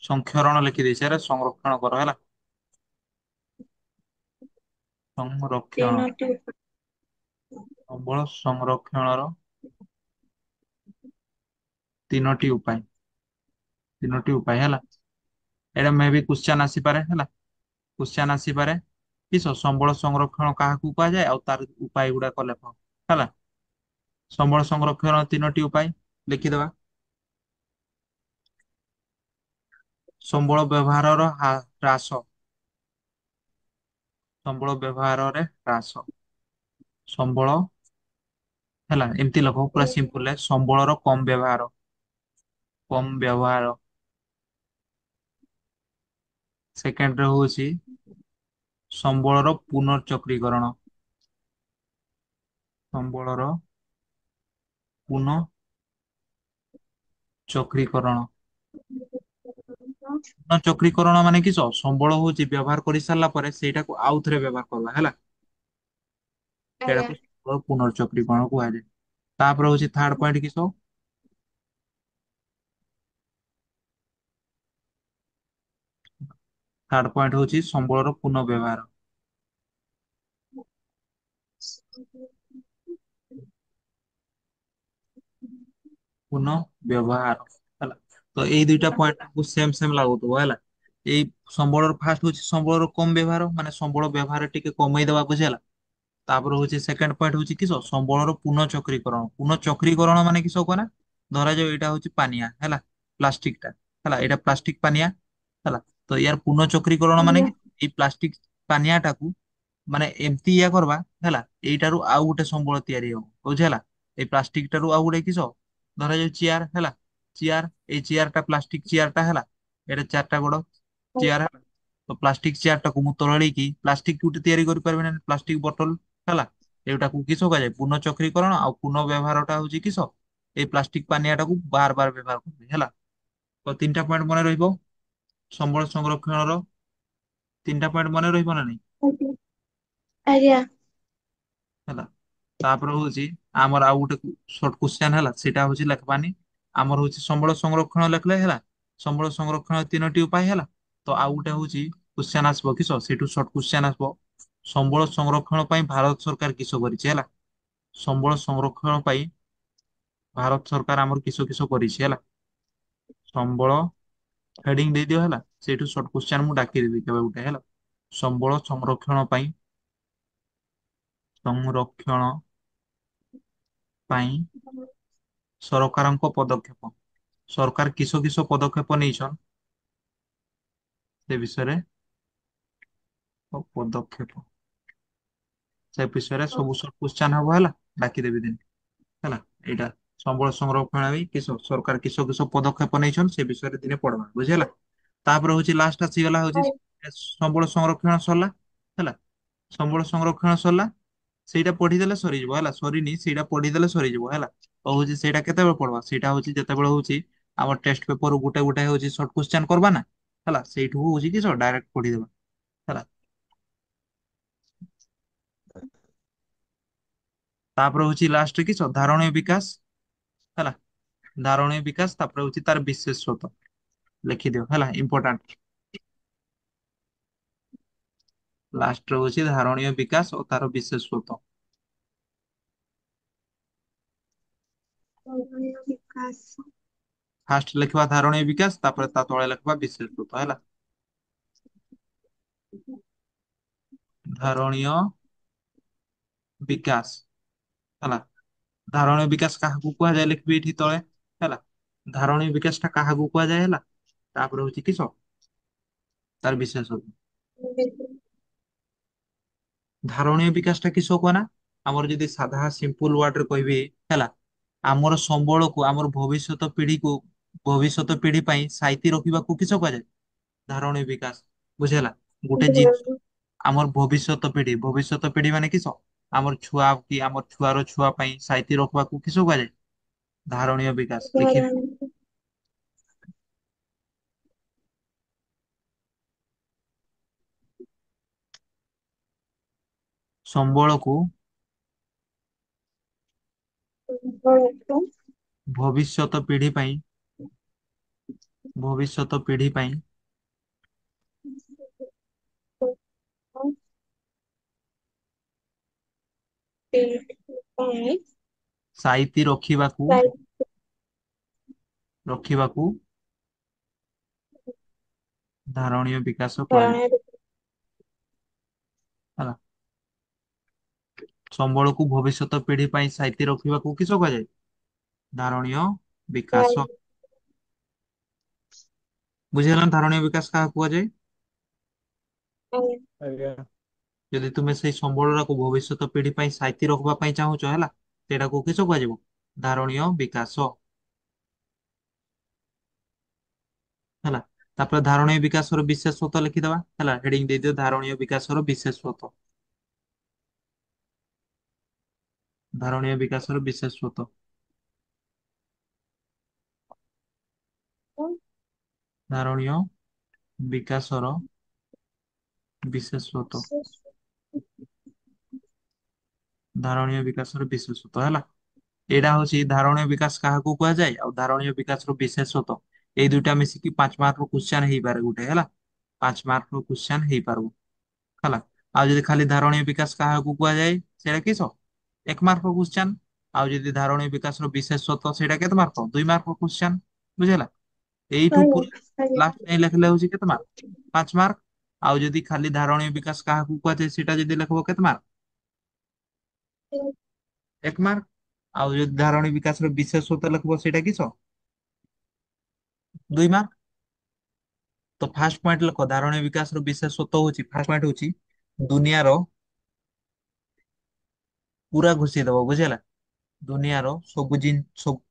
ସଂକ୍ଷରଣ ଲେଖିଦେଇଛି ଏରା ସଂରକ୍ଷଣ କର ହେଲା ସଂରକ୍ଷଣ ତିନୋଟି ସମ୍ବଳ ସଂରକ୍ଷଣର ତିନୋଟି ଉପାୟ ହେଲା ଏଇଟା ମେ ବି କ୍ୱେଶ୍ଚନ ଆସିପାରେ ହେଲା କ୍ୱେଶ୍ଚନ ଆସିପାରେ କିସ ସମ୍ବଳ ସଂରକ୍ଷଣ କାହାକୁ କୁହାଯାଏ ଆଉ ତାର ଉପାୟ ଗୁଡାକ ଲେଖ ହେଲା ସମ୍ବଳ ସଂରକ୍ଷଣ ତିନୋଟି ଉପାୟ ଲେଖିଦବା ସମ୍ବଳ ବ୍ୟବହାରର ହ୍ରାସ ସମ୍ବଳ ବ୍ୟବହାରରେ ହ୍ରାସ ସମ୍ବଳ ହେଲା ଏମିତି ଲେଖ ପୁରା ସିମ୍ପଲ ସମ୍ବଳର କମ ବ୍ୟବହାର ସେକେଣ୍ଡରେ ହଉଛି ସମ୍ବଳର ପୁନଃଚକ୍ରୀକରଣ ସମ୍ବଳର ପୁନଃଚକ୍ରୀକରଣ ପୁନଃଚକ୍ରୀକରଣ ମାନେ କିସ ସମ୍ବଳ ହଉଛି ବ୍ୟବହାର କରି ସାରିଲା ପରେ ସେଇଟାକୁ ଆଉ ଥରେ ବ୍ୟବହାର କରିବା ହେଲା ଆଜ୍ଞା। ସେଇଟାକୁ ପୁନର୍ଚକ୍ରୀକରଣ କୁହାଯାଏ ତାପରେ ହଉଛି ଥାର୍ଡ ପଏଣ୍ଟ କିସ ଥାର୍ଡ ପଏଣ୍ଟ ହଉଛି ସମ୍ବଳର ପୁନଃ ବ୍ୟବହାର ପୁନଃ ବ୍ୟବହାର ହେଲା ତ ଏଇ ଦୁଇଟା ପଏଣ୍ଟ ସେମ ସେମ ଲାଗୁଥିବ ହେଲା ଏଇ ସମ୍ବଳର ଫାଷ୍ଟ ହଉଛି ସମ୍ବଳର କମ ବ୍ୟବହାର ମାନେ ସମ୍ବଳ ବ୍ୟବହାର ଟିକେ କମେଇଦବା ବୁଝି ହେଲା ତାପରେ ହଉଛି ସେକେଣ୍ଡ ପଏଣ୍ଟ ହଉଛି କିସ ସମ୍ବଳର ପୁନଃଚକ୍ରୀକରଣ ମାନେ କିସ କହ ନା ଧରାଯାଉ ଏଇଟା ହଉଛି ପାନିଆ ହେଲା ପ୍ଲାଷ୍ଟିକ ଟା ହେଲା ଏଇଟା ପ୍ଲାଷ୍ଟିକ ପାନିଆ ହେଲା ତ ୟାର ପୁନଃଚକ୍ରୀକରଣ ମାନେ ଆଜ୍ଞା। କି ଏଇ ପ୍ଲାଷ୍ଟିକ ପାନିଆ ଟାକୁ ମାନେ ଏମିତି ଇଆ କରବା ହେଲା ଏଇଟାରୁ ଆଉ ଗୋଟେ ସମ୍ବଳ ତିଆରି ହବ ବୁଝି ହେଲା ଏଇ ପ୍ଲାଷ୍ଟିକ ଟାରୁ ଆଉ ଗୋଟେ କିସ ଧରାଯାଉ ଚେୟାର ହେଲା ଏଇ ଚେୟାର ଟା ପ୍ଲାଷ୍ଟିକ ଚେୟାର ଟା ହେଲା ଏଇଟା ଚାରିଟା ଗୋଡ ଚେୟାର ହେଲା ତ ପ୍ଲାଷ୍ଟିକ ଚେୟାର ଟାକୁ ମୁଁ ତରଳେଇକି ପ୍ଲାଷ୍ଟିକ ଗୋଟେ ତିଆରି କରିପାରିବି ନା ପ୍ଲାଷ୍ଟିକ ବୋଟଲ ହେଲା ଏଇଟାକୁ କିସ କୁହାଯାଏ ପୁନଃଚକ୍ରୀକରଣ ଆଉ ପୁନଃ ବ୍ୟବହାର ଟା ହଉଛି କିସ ଏଇ ପ୍ଲାଷ୍ଟିକ ପାନିଆ ଟାକୁ ବାର ବାର ବ୍ୟବହାର କରିବେ ହେଲା ତ ତିନିଟା ପଏଣ୍ଟ ମନେ ରହିବ ସମ୍ବଳ ସଂରକ୍ଷଣର ତିନିଟା ପଏଣ୍ଟ ମନେ ରହିବ ନା ନାଇଁ ଆଜ୍ଞା। ହେଲା ତାପରେ ହଉଛି ଆମର ଆଉ ଗୋଟେ ସର୍ଟ କୋଶ୍ଚେନ ହେଲା ସେଇଟା ହଉଛି ଲେଖବାନି ଆମର ହଉଛି ସମ୍ବଳ ସଂରକ୍ଷଣ ଲେଖିଲେ ହେଲା ସମ୍ବଳ ସଂରକ୍ଷଣ ତିନୋଟି ଉପାୟ ହେଲା ତ ଆଉ ଗୋଟେ ହଉଛି କ୍ୱେଶ୍ଚନ୍ ଆସିବ କିସ ସେଇଠୁ ସର୍ଟ କ୍ୱେଶ୍ଚନ୍ ଆସିବ ସମ୍ବଳ ସଂରକ୍ଷଣ ପାଇଁ ଭାରତ ସରକାର କିସ କରିଛି ହେଲା। ସମ୍ବଳ ସଂରକ୍ଷଣ ପାଇଁ ଭାରତ ସରକାର ଆମର କିସ କିସ କରିଛି ହେଲା। ସମ୍ବଳ ହେଡିଙ୍ଗ ଦେଇଦିଅ ହେଲା ସେଇଠୁ ସର୍ଟ କ୍ୱେଶ୍ଚନ୍ ମୁଁ ଡାକିଦେବି କେବେ ଗୋଟେ ହେଲା। ସମ୍ବଳ ସଂରକ୍ଷଣ ପାଇଁ ସରକାରଙ୍କ ପଦକ୍ଷେପ ସରକାର କିସ କିସ ପଦକ୍ଷେପ ନେଇଛନ୍ ସେ ବିଷୟରେ ପଦକ୍ଷେପ ସେ ବିଷୟରେ ସବୁ କ୍ୱେଶ୍ଚନ ହବ ହେଲା ଡାକିଦେବି ଦିନ ହେଲା। ଏଇଟା ସମ୍ବଳ ସଂରକ୍ଷଣ ପାଇଁ କିସ ସରକାର କିସ କିସ ପଦକ୍ଷେପ ନେଇଛନ୍ ସେ ବିଷୟରେ ଦିନେ ପଡବା ବୁଝି ହେଲା। ତାପରେ ହଉଛି ଲାଷ୍ଟ ଆସିଗଲା ହଉଛି ସମ୍ବଳ ସଂରକ୍ଷଣ ସରିଲା ହେଲା। ସମ୍ବଳ ସଂରକ୍ଷଣ ସରିଲା ସେଇଟା ପଢିଦେଲେ ସରିଯିବ ହେଲା ସରିନି ସେଇଟା ପଢିଦେଲେ ସରିଯିବ ହେଲା। ଆଉ ହଉଛି ସେଇଟା କେତେବେଳେ ପଡବା ସେଇଟା ହଉଛି ଯେତେବେଳେ ହଉଛି ଆମର ଟେଷ୍ଟ ପେପର ଗୋଟେ ଗୋଟେ ହଉଛି ସର୍ଟ କ୍ୱେଶ୍ଚନ କରବା ନା ହେଲା ସେଇଠୁ ହଉଛି କି ଡାଇରେକ୍ଟ ପଢିଦେବା ହେଲା। ତାପରେ ହଉଛି ଲାଷ୍ଟ କି ଧାରଣୀୟ ବିକାଶ ହେଲା। ଧାରଣୀୟ ବିକାଶ ତାପରେ ହଉଛି ତାର ବିଶେଷତ୍ଵ ଲେଖିଦିଅ ହେଲା ଇମ୍ପୋର୍ଟାଣ୍ଟ। ଲାଷ୍ଟ ହଉଛି ଧାରଣୀୟ ବିକାଶ ଓ ତାର ବିଶେଷତ୍ଵ। ବିକାଶ ଫାଷ୍ଟ ଲେଖିବା ଧାରଣୀୟ ବିକାଶ ତାପରେ ତା ତଳେ ଲେଖିବା ବିଶେଷତ୍ଵ ହେଲା। ଧାରଣୀୟ ବିକାଶ ହେଲା। ଧାରଣୀୟ ବିକାଶ କାହାକୁ କୁହାଯାଏ ଲେଖିବି ଏଠି ତଳେ ହେଲା। ଧାରଣୀୟ ବିକାଶ ଟା କାହାକୁ କୁହାଯାଏ ହେଲା ତାପରେ ହଉଛି କିସ ତାର ବିଶେଷତ୍ଵ। ଧାରଣୀୟ ବିକାଶ ଟା କିସ କୁହ ନା ଆମର ଯଦି ସାଧା ସିମ୍ପୁଲ ୱାର୍ଡରେ କହିବି ହେଲା ଆମର ସମ୍ବଳକୁ ଆମର ଭବିଷ୍ୟତ ପିଢି ପାଇଁ ସାଇତି ରଖିବାକୁ କିସ କୁହାଯାଏ ଧାରଣୀୟ ବିକାଶ ବୁଝି ହେଲା। ଗୋଟେ ଜିନିଷ ଆମର ଭବିଷ୍ୟତ ପିଢି ମାନେ କିସ ଆମର ଛୁଆ କି ଆମର ଛୁଆର ଛୁଆ ପାଇଁ ସାଇତି ରଖିବାକୁ କିସ କୁହାଯାଏ ଧାରଣୀୟ ବିକାଶ ଲିଖିତ ସମ୍ବଳକୁ ଭବିଷ୍ୟତ ପିଢି ପାଇଁ ଭବିଷ୍ୟତ ପିଢି ପାଇଁ ସାଇତି ରଖିବାକୁ ଧାରଣୀୟ ବିକାଶ କୁହାଯାଏ ହେଲା। ସମ୍ବଳକୁ ଭବିଷ୍ୟତ ପିଢି ପାଇଁ ସାଇତି ରଖିବାକୁ କିସ କୁହାଯାଏ ଧାରଣୀୟ ବିକାଶ ବୁଝିଗଲା ନା ଧାରଣୀୟ ବିକାଶ କାହାକୁ କୁହାଯାଏ। ଆଜ୍ଞା ଯଦି ତୁମେ ସେଇ ସମ୍ବଳକୁ ଭବିଷ୍ୟତ ପିଢି ପାଇଁ ସାଇତି ରଖିବା ପାଇଁ ଚାହୁଁଛ ହେଲା ସେଇଟାକୁ କିସ କୁହାଯିବ ଧାରଣୀୟ ବିକାଶ ହେଲା। ତାପରେ ଧାରଣୀୟ ବିକାଶର ବିଶେଷତ୍ୱ ଲେଖିଦବା ହେଲା ହେଡିଙ୍ଗ ଦେଇଦିଅ ଧାରଣୀୟ ବିକାଶର ବିଶେଷତ୍ୱ। ଧାରଣୀୟ ବିକାଶର ବିଶେଷତ୍ୱ ଧାରଣୀୟ ବିକାଶର ବିଶେଷତ୍ୱ ଧାରଣୀୟ ବିକାଶର ବିଶେଷତ୍ୱ ହେଲା। ଏଇଟା ହଉଛି ଧାରଣୀୟ ବିକାଶ କାହାକୁ କୁହାଯାଏ ଆଉ ଧାରଣୀୟ ବିକାଶର ବିଶେଷତ୍ୱ ଏଇ ଦୁଇଟା ମିଶିକି 5 ମାର୍କର କ୍ୱେଶ୍ଚନ ହେଇପାରେ ଗୋଟେ ହେଲା 5 ମାର୍କର କ୍ୱେଶ୍ଚନ ହେଇପାରିବ ହେଲା। ଆଉ ଯଦି ଖାଲି ଧାରଣୀୟ ବିକାଶ କାହାକୁ କୁହାଯାଏ ସେଇଟା କିସ 1 ମାର୍କର କ୍ୱେଶ୍ଚନ ଆଉ ଯଦି ଧାରଣୀୟ ବିକାଶର ବିଶେଷତ୍ୱ ସେଇଟା କେତେ ମାର୍କ 2 ମାର୍କର କ୍ୱେଶ୍ଚନ ବୁଝିହେଲା। ଏଇଠୁ ପୁରା ଲାଷ୍ଟ ଯାଏଁ ଲେଖିଲେ ହଉଛି କେତେ ମାର୍କ 5 ମାର୍କ ଆଉ ଯଦି ଖାଲି ଧାରଣୀୟ ବିକାଶ କାହାକୁ କୁହାଯାଏ ସେଇଟା ଯଦି ଲେଖିବ କେତେ ମାର୍କ 1 ମାର୍କ ଆଉ ଯଦି ଧାରଣୀ ବିକାଶର ବିଶେଷତ୍ୱ ଲେଖିବ ସେଇଟା କିସ 2 ମାର୍କ। ତ ଫାର୍ଷ୍ଟ ପଏଣ୍ଟ ଲେଖ ଧାରଣୀ ବିକାଶର ବିଶେଷତ୍ୱ ହଉଛି ଫାର୍ଷ୍ଟ ପଏଣ୍ଟ ହଉଛି ଦୁନିଆର ପୁରା ଘୋଷି ଦବ ବୁଝିହେଲା। ଦୁନିଆର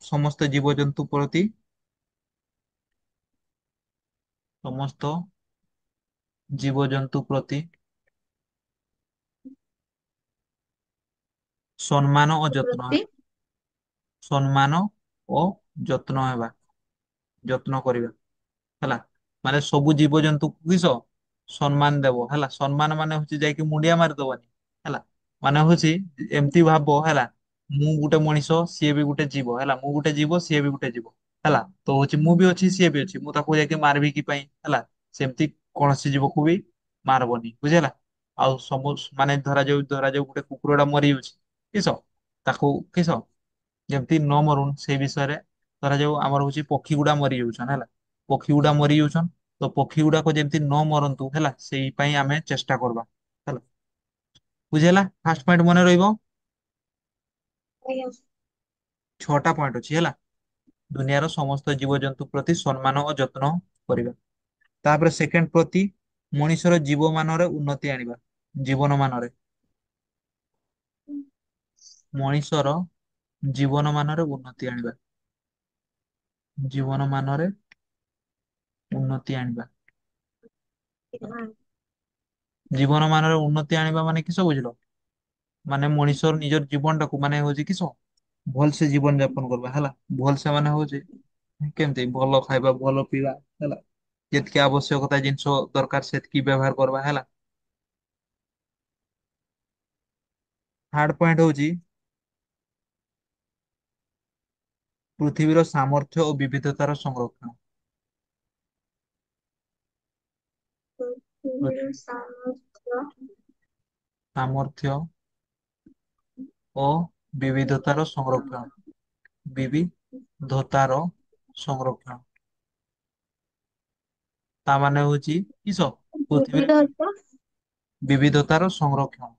ସମସ୍ତ ଜୀବଜନ୍ତୁ ପ୍ରତି ସମସ୍ତ ଜୀବଜନ୍ତୁ ପ୍ରତି ସମ୍ମାନ ଓ ଯତ୍ନ ପ୍ରତି ସମ୍ମାନ ଓ ଯତ୍ନ ହେବା ଯତ୍ନ କରିବା ହେଲା। ମାନେ ସବୁ ଜୀବଜନ୍ତୁ କିସ ସମ୍ମାନ ଦେବ ହେଲା ସମ୍ମାନ ମାନେ ହଉଛି ଯାଇକି ମୁଣ୍ଡିଆ ମାରିଦବନି ହେଲା। ମାନେ ହଉଛି ଏମିତି ଭାବ ହେଲା ମୁଁ ଗୋଟେ ମଣିଷ ସିଏ ବି ଗୋଟେ ଜୀବ ହେଲା ମୁଁ ଗୋଟେ ଜୀବ ସିଏ ବି ଗୋଟେ ଜୀବ ହେଲା। ତ ହଉଛି ମୁଁ ବି ଅଛି ସିଏ ବି ଅଛି ମୁଁ ତାକୁ ଯାଇକି ମାରିବି କି ପାଇଁ ହେଲା ସେମିତି କୌଣସି ଜୀବକୁ ବି ମାରବନି ବୁଝିଲା। ଆଉ ସବୁ ମାନେ ଧରାଯାଉ ଗୋଟେ କୁକୁର ଟା ମରିଯାଉଛି କିସ ତାକୁ କିସ ଯେମିତି ନ ମରୁନ୍ ସେଇ ବିଷୟରେ ଧରାଯାଉ ଆମର ହଉଛି ପକ୍ଷୀ ଗୁଡା ମରି ଯାଉଛନ୍ ହେଲା ପକ୍ଷୀ ଗୁଡା ମରି ଯାଉଛନ୍ ତ ପକ୍ଷୀ ଗୁଡାକ ଯେମିତି ନ ମରନ୍ତୁ ହେଲା ସେଇ ପାଇଁ ଆମେ ଚେଷ୍ଟା କରିବା ହେଲା ବୁଝିହେଲା ଫାର୍ଷ୍ଟ ପଏଣ୍ଟ ମନେ ରହିବ। ଆଜ୍ଞା। 6ଟା ପଏଣ୍ଟ ଅଛି ହେଲା ଦୁନିଆର ସମସ୍ତ ଜୀବଜନ୍ତୁ ପ୍ରତି ସମ୍ମାନ ଓ ଯତ୍ନ କରିବା। ତାପରେ ସେକେଣ୍ଡ ପ୍ରତି ମଣିଷର ଜୀବ ମାନରେ ଉନ୍ନତି ଆଣିବା ଜୀବନ ମାନରେ ମଣିଷର ଜୀବନ ମାନରେ ଉନ୍ନତି ଆଣିବା ଜୀବନ ମାନରେ ଉନ୍ନତି ଆଣିବା। ଜୀବନ ମାନରେ ଉନ୍ନତି ଆଣିବା ମାନେ କିସ ବୁଝିଲ ମାନେ ମଣିଷର ନିଜର ଜୀବନ ଟାକୁ ମାନେ ହଉଛି କିସ ଭଲସେ ଜୀବନ ଯାପନ କରିବା ହେଲା ଭଲସେ ମାନେ ହଉଛି କେମିତି ଭଲ ଖାଇବା ଭଲ ପିଇବା ହେଲା ଯେତିକି ଆବଶ୍ୟକତା ଜିନିଷ ଦରକାର ସେତିକି ବ୍ୟବହାର କରିବା ହେଲା। ଥାର୍ଡ ପଏଣ୍ଟ ହଉଛି ପୃଥିବୀର ସାମର୍ଥ୍ୟ ଓ ବିବିଧତାର ସଂରକ୍ଷଣ। ପୃଥିବୀର ସାମର୍ଥ୍ୟ ସାମର୍ଥ୍ୟ ଓ ବିବିଧତାର ସଂରକ୍ଷଣ ବିବିଧତାର ସଂରକ୍ଷଣ ତା ମାନେ ହଉଛି କିସ ପୃଥିବୀରେ ବିବିଧତା ବିବିଧତାର ସଂରକ୍ଷଣ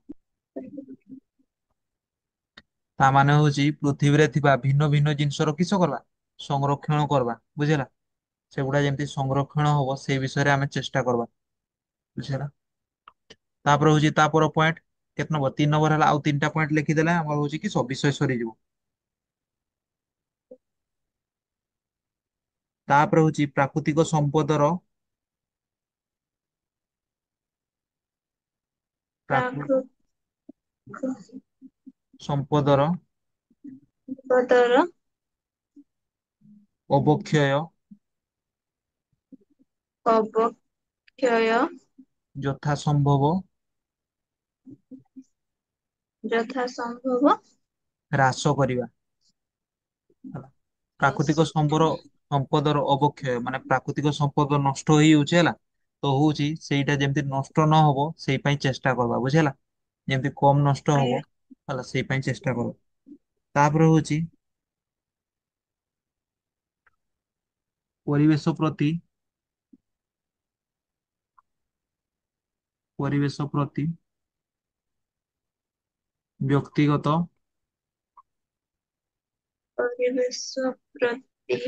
ତା ମାନେ ହଉଛି ପୃଥିବୀରେ ଥିବା ଭିନ୍ନ ଭିନ୍ନ ଜିନିଷର କିସ କରିବା ସଂରକ୍ଷଣ କରିବା ବୁଝିଲା ସେଗୁଡା ଯେମିତି ସଂରକ୍ଷଣ ହବ ସେଇ ବିଷୟରେ ଆମେ ଚେଷ୍ଟା କରିବା ବୁଝିଲା। ତାପରେ ହଉଛି ତାପର ପଏଣ୍ଟ କେତେ ନମ୍ବର 3 ନମ୍ବର ହେଲା ଆଉ 3ଟା ପଏଣ୍ଟ ଲେଖିଦେଲେ ଆମର ହଉଛି କି ସବୁ ବିଷୟ ସରିଯିବ। ତାପରେ ହଉଛି ପ୍ରାକୃତିକ ସମ୍ପଦର ପ୍ରାକୃତିକ ସମ୍ପଦର ପ୍ରାକୃତିକ ଅବକ୍ଷୟ ଅବକ୍ଷୟ ଯଥା ସମ୍ଭବ ଯଥା ସମ୍ଭବ ହ୍ରାସ କରିବା ହେଲା ପ୍ରାକୃତିକ ସମ୍ପଦର ଅବକ୍ଷୟ ମାନେ ପ୍ରାକୃତିକ ସମ୍ପଦ ନଷ୍ଟ ହେଇଯାଉଛି ହେଲା ତ ହଉଛି ସେଇଟା ଯେମିତି ନଷ୍ଟ ନହବ ସେଇ ପାଇଁ ଚେଷ୍ଟା କରିବା ବୁଝି ହେଲା ଯେମିତି କମ ନଷ୍ଟ ଆଜ୍ଞା ହବ ହେଲା ସେଇ ପାଇଁ ଚେଷ୍ଟା କର ତାପରେ ହଉଛି ପରିବେଶ ପ୍ରତି ପରିବେଶ ପ୍ରତି ବ୍ୟକ୍ତିଗତ ପରିବେଶ ପ୍ରତି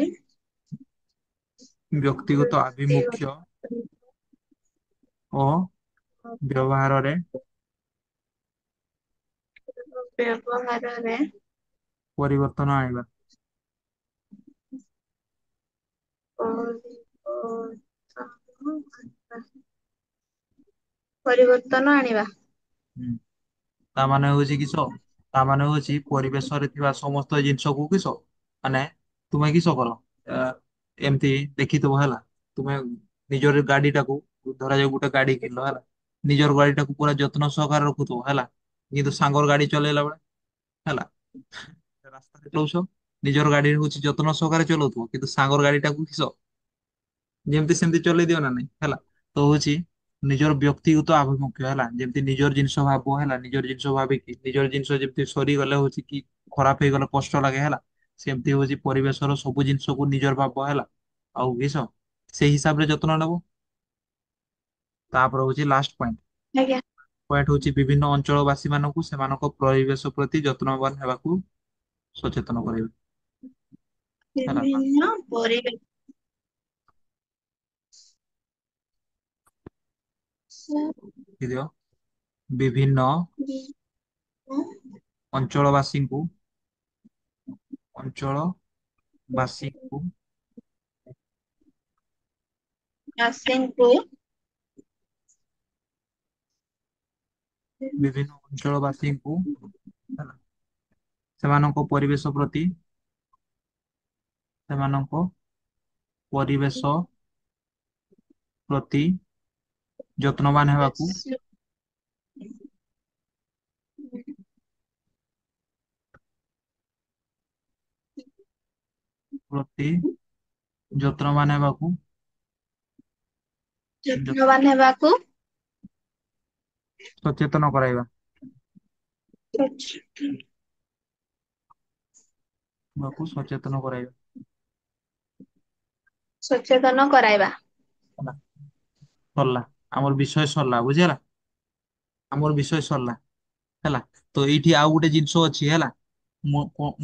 ବ୍ୟକ୍ତିଗତ ବ୍ୟକ୍ତିଗତ ଆଭିମୁଖ୍ୟ ଓ ବ୍ୟବହାରରେ ବ୍ୟବହାରରେ ପରିବର୍ତ୍ତନ ଆଣିବା। ପରିବର୍ତ୍ତନ ଆଣିବା। ହୁଁ ତା ମାନେ ହଉଛି କିସ ତା ମାନେ ହଉଛି ପରିବେଶରେ ଥିବା ସମସ୍ତ ଜିନିଷକୁ କିସ ମାନେ ତୁମେ କିସ କର ଆ, ଏମିତି ଦେଖିଥିବ ହେଲା ତୁମେ ନିଜର ଗାଡି ଟାକୁ ଧରାଯାଉ ଗୋଟେ ଗାଡି କିଣିଲ ହେଲା ନିଜର ଗାଡି ଟାକୁ ପୁରା ଯତ୍ନ ସହକାରେ ରଖୁଥିବ ହେଲା କିନ୍ତୁ ସାଙ୍ଗର ଗାଡି ଚଲେଇଲା ବେଳେ ହେଲା ରାସ୍ତାରେ ଚଲଉଛ ନିଜର ଗାଡି ହଉଛି ଯତ୍ନ ସହକାରେ ଚଲାଉଥିବ କିନ୍ତୁ ସାଙ୍ଗର ଗାଡି ଟାକୁ କିସ ଯେମିତି ସେମିତି ଚଲେଇ ଦିଅ ନା ନାଇଁ ହେଲା ତ ହଉଛି ନିଜର ବ୍ୟକ୍ତିଗତ ଆଭିମୁଖ୍ୟ ହେଲା ଯେମିତି ନିଜର ଜିନିଷ ଭାବ ହେଲା ନିଜର ଜିନିଷ ଭାବିକି ନିଜର ଜିନିଷ ଯେମିତି ସରିଗଲେ ହଉଛି କି ଖରାପ ହେଇଗଲେ କଷ୍ଟ ଲାଗେ ହେଲା ସେମିତି ହଉଛି ପରିବେଶର ସବୁ ଜିନିଷକୁ ନିଜର ଭାବ ହେଲା ଆଉ କିସ ସେଇ ହିସାବରେ ଯତ୍ନ ନେବ ତାପରେ ହଉଛି ଲାଷ୍ଟ ପଏଣ୍ଟ ଆଜ୍ଞା। ପଏଣ୍ଟ ହଉଛି ବିଭିନ୍ନ ଅଞ୍ଚଳ ବାସୀ ମାନଙ୍କୁ ସେମାନଙ୍କ ପରିବେଶ ପ୍ରତି ଯତ୍ନବାନ ହେବାକୁ ସଚେତନ କରାଇବେ ହେଲା ବିଭିନ୍ନ ଦିଅ ବିଭିନ୍ନ ଅଞ୍ଚଳବାସୀଙ୍କୁ ଅଞ୍ଚଳ ବାସୀଙ୍କୁ ଚାଷୀଙ୍କୁ ବିଭିନ୍ନ ଅଞ୍ଚଳ ବାସୀଙ୍କୁ ହେଲା ସେମାନଙ୍କ ପରିବେଶ ପ୍ରତି ସେମାନଙ୍କ ପରିବେଶ ପ୍ରତି ଯତ୍ନବାନ ହେବାକୁ ପ୍ରତି ଯତ୍ନବାନ ହେବାକୁ ଯତ୍ନବାନ ହେବାକୁ ସଚେତନ କରାଇବା। ବାକୁ ସଚେତନ କରାଇବା। ସଚେତନ କରାଇବା। ହେଲା ସରିଲା ଆମର ବିଷୟ ସରିଲା ବୁଝିହେଲା। ଆମର ବିଷୟ ସରିଲା ହେଲା। ତ ଏଇଠି ଆଉ ଗୋଟେ ଜିନିଷ ଅଛି ହେଲା।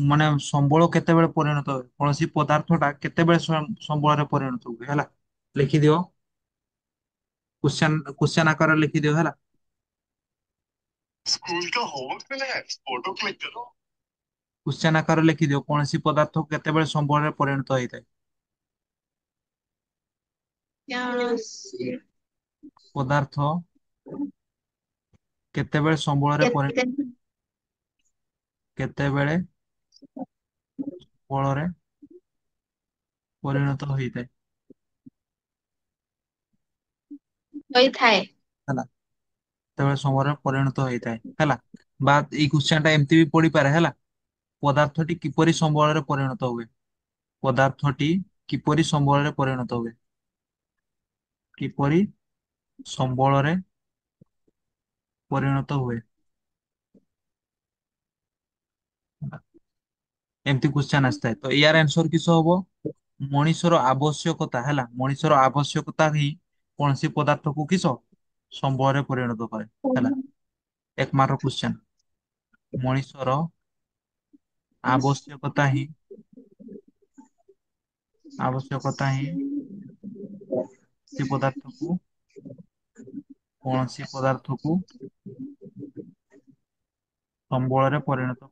ମାନେ ସମ୍ବଳ କେତେବେଳେ ପରିଣତ ହୁଏ କୌଣସି ପଦାର୍ଥ ଟା କେତେବେଳେ ସମ୍ବଳରେ ପରିଣତ ହୁଏ ହେଲା। ଲେଖିଦିଅ କ୍ୱେଶ୍ଚନ ଆକାରରେ ଲେଖିଦିଅ ହେଲା। କ୍ୱେଶ୍ଚନ ଆକାରରେ ଲେଖିଦିଅ କୌଣସି ପଦାର୍ଥ କେତେବେଳେ ସମ୍ବଳରେ ପରିଣତ ହେଇଥାଏ। କୌଣସି ପଦାର୍ଥ କେତେବେଳେ ସମ୍ବଳରେ କେତେ କେତେବେଳେ ବଳରେ ପରିଣତ ହୋଇଥାଏ ହୋଇଥାଏ। ହେଲା। କେତେବେଳେ ସମୟରେ ପରିଣତ ହେଇଥାଏ ହେଲା। ବା ଏଇ କ୍ୱେଶ୍ଚନ ଟା ଏମିତି ବି ପଡିପାରେ ହେଲା। ପଦାର୍ଥଟି କିପରି ସମ୍ବଳରେ ପରିଣତ ହୁଏ। ପଦାର୍ଥଟି କିପରି ସମ୍ବଳରେ ପରିଣତ ହୁଏ। କିପରି ସମ୍ବଳରେ ପରିଣତ ହୁଏ। ଏମିତି କ୍ୱେଶ୍ଚନ ଆସିଥାଏ ତ ୟାର ଆନ୍ସର କିସ ହବ। ମଣିଷର ଆବଶ୍ୟକତା ହେଲା ମଣିଷର ଆବଶ୍ୟକତା ହିଁ କୌଣସି ପଦାର୍ଥକୁ କିସ ସମ୍ବଳରେ ପରିଣତ କରେ ହେଲା। ଏକ ମାର୍କ କ୍ୱେଶ୍ଚନ ମଣିଷର ଆବଶ୍ୟକତା ହିଁ ସେ ପଦାର୍ଥକୁ କୌଣସି ପଦାର୍ଥକୁ ସମ୍ବଳରେ ପରିଣତ